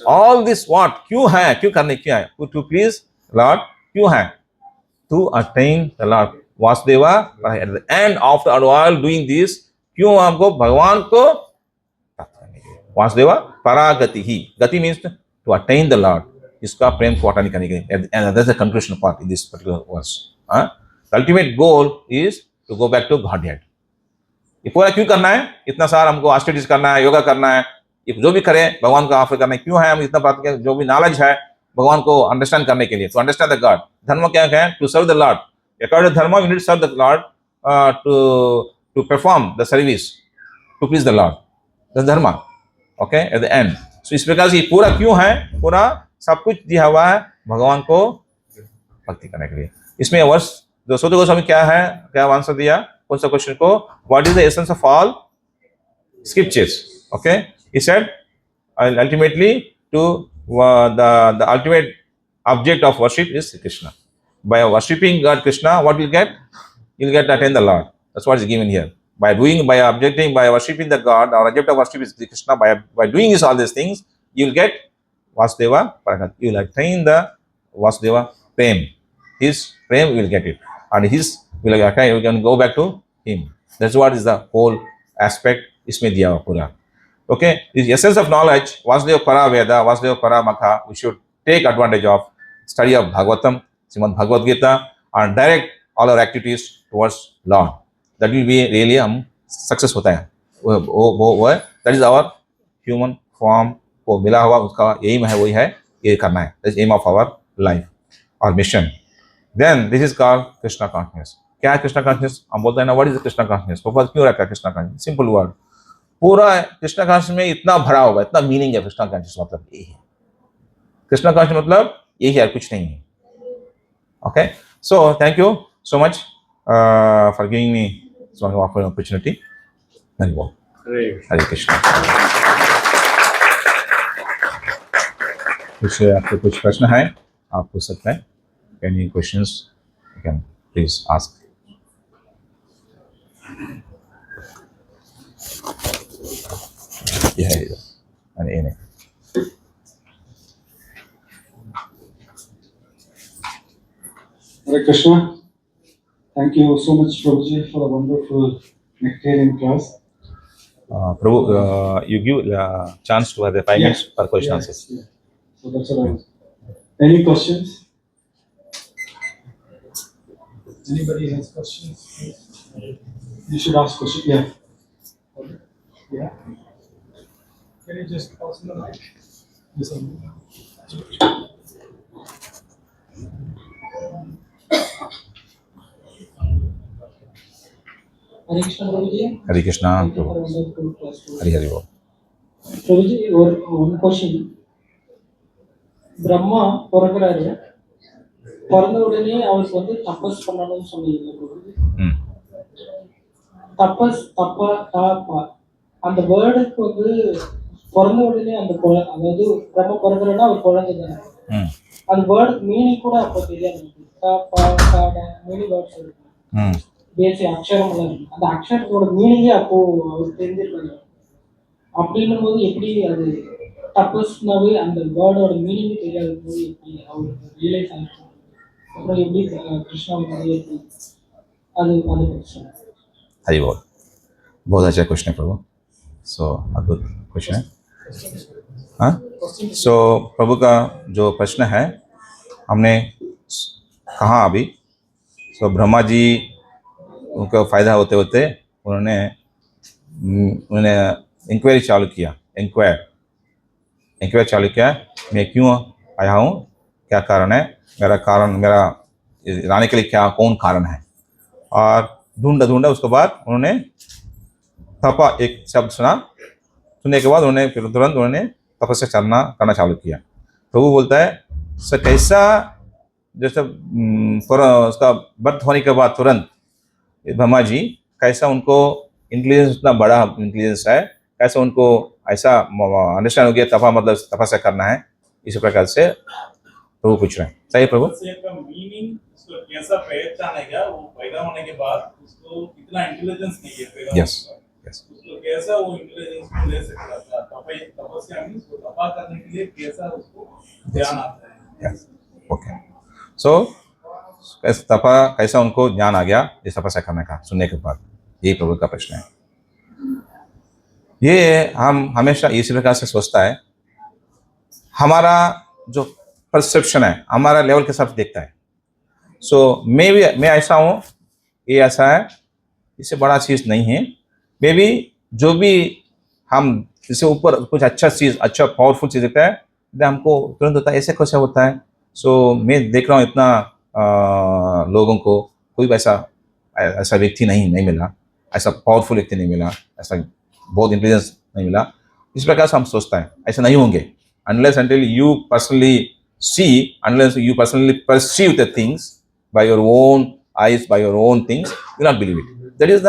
All this what क्यों है, क्यों करने क्यों है, to please Lord, क्यों है, to attain the Lord. Vasudeva at the end after while doing this, क्यों हमको भगवान को प्राप्त करने के लिए. वासुदेवा परागति ही, गति means to attain the Lord. इसका प्रेम को अटानी करने के लिए. And that's the conclusion part in this particular verse. The ultimate goal is to go back to Godhead. ये पूरा क्यों करना है, इतना सारा हमको ऑस्टेरिटीज करना है, योगा करना है, ये जो भी करें भगवान का ऑफर करना है, क्यों है हम इतना बात करें, जो भी नॉलेज है भगवान को अंडरस्टैंड करने के लिए, टू अंडरस्टैंड द गॉड. धर्म क्या है, to serve the lord. According to dharma we need to serve the lord, to perform the service to please the Lord. That's dharma. Okay, at the end. So इस प्रकार से ये पूरा क्यों है, पूरा सब कुछ दिया हुआ है भगवान को भक्ति करने के लिए. इसमें वर्ष जो सोते गोस्वामी क्या है, क्या आंसर दिया कौन सा क्वेश्चन को, what is the essence of all scriptures. Okay, he said ultimately to the ultimate object of worship is Krishna. By worshiping God Krishna, what you'll get, you'll get to attain the Lord. That's what is given here. By worshiping the God, our object of worship is Krishna. By doing all these things, you will get Vasudeva Paragat. You will attain the Vasudeva Prem. His Prem, you will get it. And his, you can go back to him. That's what is the whole aspect. Isme diya hua pura. Okay? The essence of knowledge, Vasudeva Paraveda, Vasudeva Paramagha, we should take advantage of study of Bhagavatam, Srimad Bhagavad Gita, and direct all our activities towards Lord. That will be really हम success होता है. वो है, that is our human form को मिला हुआ उसका M है, वही है ये करना है. That is aim of our life, our mission. Then this is called Krishna consciousness. क्या है Krishna consciousness? हम बोलते हैं ना, what is the Krishna consciousness? तो क्यों रखा है Krishna consciousness? Simple word. पूरा Krishna consciousness में इतना भरा हुआ, इतना मीनिंग है Krishna consciousness मतलब यही है. Krishna consciousness मतलब यही है, कुछ नहीं है. Okay, so thank you so much for giving me so offer an opportunity. Very well. Hare Krishna. कुछ आपको कुछ प्रश्न है आप पूछ सकते हैं. Any questions you can please ask. Yeah, and Hare Krishna. Thank you so much, Prabhuji, for a wonderful nectarian class. Prabhu, you give chance to have the 5 minutes per question answers. Yeah. So that's all right. Any questions? Anybody has questions? You should ask questions. Yeah. Yeah. Can you just pass the mic? Hare Krishna Prabhuji. Hare Krishna. Hare Hare Bol. Prabhuji, one question. Brahma பிறகுறாரு, பிறந்த உடனே அவருக்கு வந்து தபஸ் பண்ணணும்னு சொன்னீங்க பிரபுஜி. தபஸ் அந்த வேர்டுக்கு வந்து பிறந்த உடனே அந்த அதாவது பிரம்ம பிறகுறன்னா அவர் குழந்தை தானே, அந்த வேர்டு மீனிங் கூட அப்போ தெரியாது. மீனிங் வேர்ட்ஸ் இருக்கு, பேசிக் அக்ஷரம் எல்லாம் இருக்கு. அந்த அக்ஷரத்தோட மீனிங்கே அப்போ அவருக்கு தெரிஞ்சிருக்காங்க. அப்படின்னும் போது எப்படி அது தபஸ்னாவே அந்த வேர்டோட மீனிங் தெரியாத போது எப்படி அவருக்கு ரியலைஸ் ஆகிருக்கு, அப்புறம் எப்படி கிருஷ்ணா வந்து அது அது பிரச்சனை. हरि बोल. बहुत अच्छा क्वेश्चन है प्रभु. सो अद्भुत क्वेश्चन है. हाँ, सो प्रभु का जो प्रश्न है हमने कहा अभी. सो ब्रह्मा जी उनका फ़ायदा होते होते उन्होंने इंक्वायरी चालू किया. इंक्वायर चालू किया, मैं क्यों आया हूँ, क्या कारण है, मेरा लाने के लिए क्या कौन कारण है. और ढूंढा उसके बाद उन्होंने तपा एक शब्द सुनने के बाद उन्होंने फिर तुरंत उन्होंने तपस्या करना चालू किया. तो वो बोलता है सर कैसा, जैसे उसका बर्थ होने के बाद तुरंत ब्रह्मा जी कैसा उनको इंटेलिजेंस इतना बड़ा इंटेलिजेंस है, कैसे उनको ऐसा अंडरस्टैंड हो गया तपा मतलब तपस्या करना है, इसी प्रकार से प्रभु पूछ रहे हैं। सही प्रभु? तपस्या का मीनिंग उसको कैसा पहचान है क्या? वो पैदा होने के बाद उसको इतना इंटेलिजेंस नहीं है पैदा Yes. होने के बाद। Yes. उसको कैसा वो इंटेलिजेंस को ले सकता था? तपस्या मीन्स वो तपा करने के लिए कैसा उसको ध्यान आता है? Yes. ओके, सो कैसा उनको ज्ञान आ गया इस तपस्या करने का सुनने के बाद, यही प्रभु का प्रश्न है। ये हम हमेशा इसी प्रकार से सोचता है, हमारा जो परसेप्शन है हमारा लेवल के साथ देखता है। सो मैं ऐसा हूँ, ये ऐसा है, इससे बड़ा चीज़ नहीं है। मे बी जो भी हम इससे ऊपर कुछ अच्छा चीज़, अच्छा पावरफुल चीज़ देखता है, तो हमको तुरंत होता है ऐसे कैसे होता है। सो मैं देख रहा हूँ इतना लोगों को, कोई ऐसा व्यक्ति नहीं मिला, ऐसा पावरफुल व्यक्ति नहीं मिला, ऐसा बहुत इंटेलिजेंस नहीं मिला। इस प्रकार से हम सोचता है ऐसा नहीं होंगे, unless until you personally see, unless you personally perceive the things by your own eyes, by your own things, you will not believe it. That is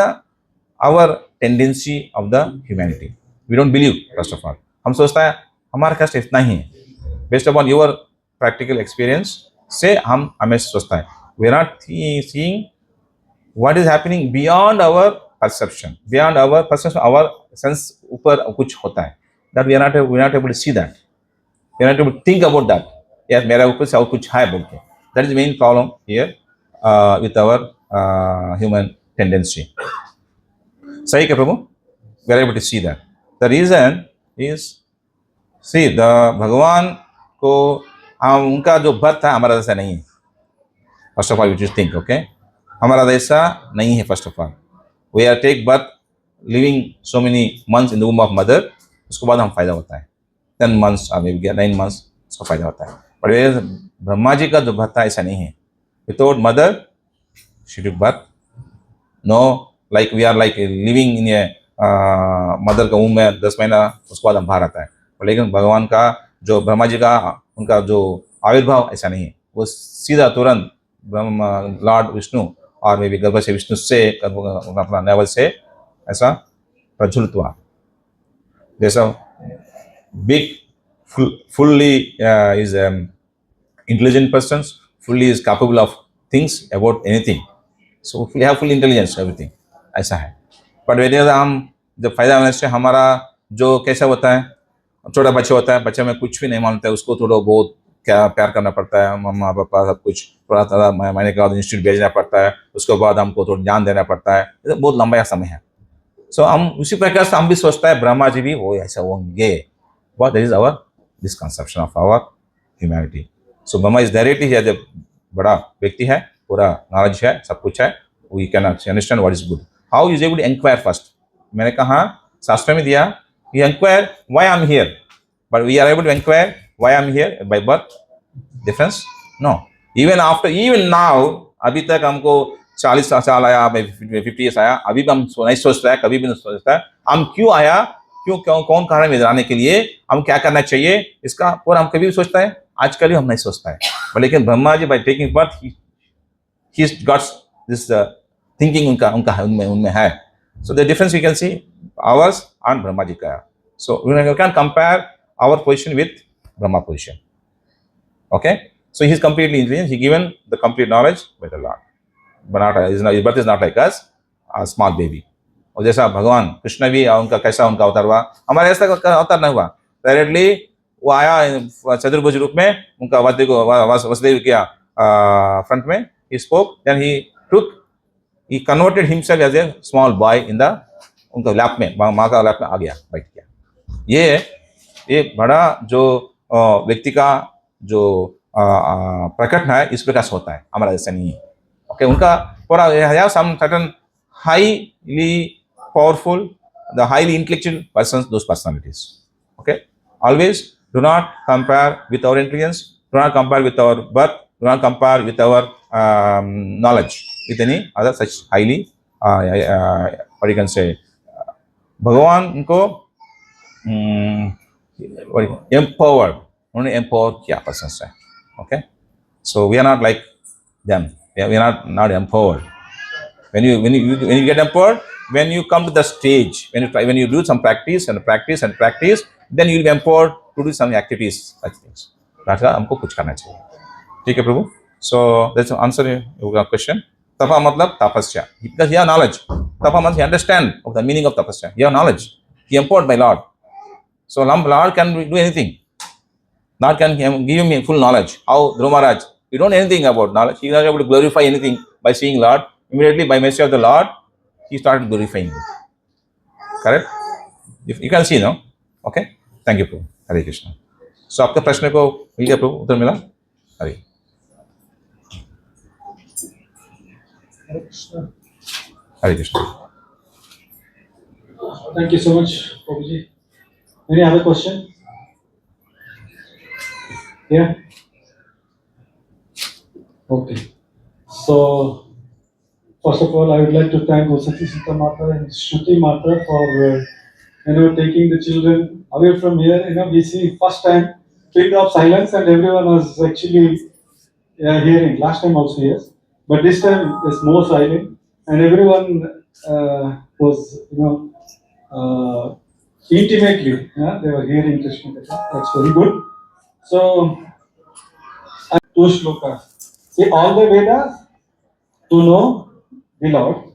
our tendency of the humanity. We don't believe, first of all. हम सोचता है हमारा कष्ट इतना ही है, based upon your practical experience से हम हमेशा सोचता है। We are not seeing what is happening beyond our perception, beyond our perception, our sense ऊपर कुछ होता है, that we are not able to see that. We are not able to think about that. Yes, मेरा ऊपर से और कुछ है बोल के. That is the main problem here with our human tendency. सही क्या प्रभु? We are able to see that. The reason is, see, the भगवान को हम उनका जो बर्थ है हमारा जैसा नहीं है। First of all, you just think, okay? हमारा जैसा नहीं है। First of all, we are take birth, living so many months in the womb of mother. उसके बाद हम फायदा होता है 10 months or maybe 9 months, उसका फायदा होता है। पर ब्रह्मा जी का जो बर्थ है ऐसा नहीं है। Without mother, she took birth. No, like we are like living in a mother का womb में 10 महीना, उसके बाद हम बाहर आता है। लेकिन भगवान का जो ब्रह्मा जी का उनका जो आविर्भाव ऐसा नहीं है, वो सीधा तुरंत ब्रह्मा लॉर्ड विष्णु और मे भी गर्भ से विष्णु से अपना नेवल से ऐसा प्रज्वलित हुआ। जैसा big, fully is intelligent persons, fully is capable of things about anything. So we have full intelligence, everything. ऐसा है। पर वेद हम जब फायदा होने से हमारा जो कैसा होता है, छोटा बच्चा होता है, बच्चे में कुछ भी नहीं मानता है, उसको थोड़ा बहुत क्या प्यार करना पड़ता है, मम्मा पापा सब कुछ, थोड़ा महीने के बाद इंस्टीट्यूट भेजना पड़ता है, उसके बाद हमको थोड़ा ज्ञान देना पड़ता है, ये बहुत लंबा समय है। सो हम उसी प्रकार से हम भी सोचता है ब्रह्मा जी भी वो ऐसा होंगे। But that is our misconception of our humanity. So Brahma is directly here, जब बड़ा व्यक्ति है, पूरा नॉलेज है, सब कुछ है, we can understand what is good. How is able to inquire first? मैंने कहा शास्त्र में दिया, we inquire why I am here, but we are able to inquire why I am here by birth. Difference? No. Even now, अभी तक हमको 40 साल आया, 50 years आया, अभी भी हम नहीं सोचता है, कभी भी नहीं सोचता है हम क्यों आया, क्यों कौन कारण में आने के लिए, हम क्या करना चाहिए, इसका और हम कभी भी सोचता है, आजकल भी हम नहीं सोचता है। लेकिन Brahma ji by taking birth he got this thinking उनमें है। So the difference we can see ours and Brahma ji ka. So we can compare our position with Brahma position. Okay, so he is completely intelligent, he given the complete knowledge by the Lord, but his birth is not like us, a small baby. और जैसा भगवान कृष्ण भी उनका कैसा उनका अवतार हुआ, हमारे ऐसा अवतार नहीं हुआ। डायरेक्टली वो आया चतुर्भुज रूप में, उनका वसुदेव किया फ्रंट में, he spoke, then he converted himself as a small boy in the उनका लैप में, माँ का लैप में आ गया, बैठ गया। ये बड़ा जो व्यक्ति का जो प्रकट है इस प्रकार से होता है, हमारा जैसा नहीं है। ओके, उनका पूरा have some certain highly powerful, the highly intellectual persons, those personalities. Okay, always do not compare with our intelligence, do not compare with our birth, do not compare with our knowledge with any other such highly what you can say, भगवान उनको empowered, only empowered किया persons है। Okay, so we are not like them, we are not empowered. When you get empowered, when you come to the stage, when you do some practice and practice and practice, then you will be empowered to do some activities, such things. राजा हमको कुछ करना चाहिए. ठीक है प्रभु. So that's the answer your question. Tapa matlab tapasya. Because you have knowledge. Tapa means he understand of the meaning of tapasya. You have knowledge. He empowered by Lord. So Lord can do anything. Lord can give him full knowledge. How Dhrumaraj, you don't know anything about knowledge. He is not able to glorify anything by seeing Lord. Immediately by mercy of the Lord, he started glorifying him. Correct? If you can see now. Okay? Thank you, Prabhu. Hare Krishna. So आपके प्रश्न को मिल गया प्रभु, उत्तर मिला? हरे. Hare Krishna. Thank you so much, Prabhuji. Any other question? Yeah. Okay. So, first of all, I would like to thank Osati Sita Mata and Shruti Mata for taking the children away from here. We see first time pin of silence and everyone was actually hearing. Last time also yes, but this time is more silent and everyone was intimately they were hearing Krishna Katha. That's very good. So, two shlokas. See, all the Vedas to know the Lord,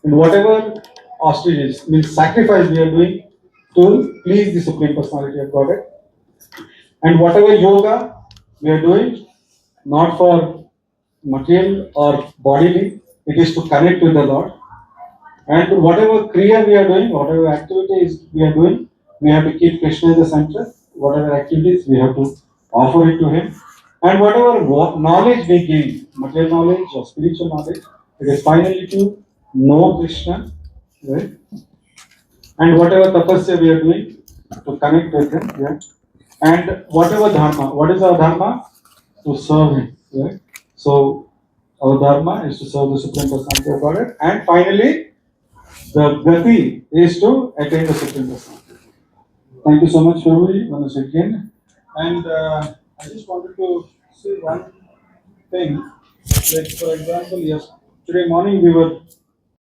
and whatever ostriches means sacrifice we are doing to please the Supreme Personality of Godhead, and whatever yoga we are doing not for material or bodily, it is to connect with the Lord. And whatever kriya we are doing, whatever activities we are doing, we have to keep Krishna in the center. Whatever activities we have to offer it to Him. And whatever knowledge we gain, material knowledge or spiritual knowledge, it is finally to know Krishna, right? And whatever tapasya we are doing, to connect with Him, yeah. And whatever dharma, what is our dharma? To serve Him, right? So, our dharma is to serve the Supreme Personality of Godhead. And finally, the gati is to attain the Supreme Personality. Thank you so much, Prabhuji, once again. And I just wanted to say one thing. Like, for example, yes, today morning we were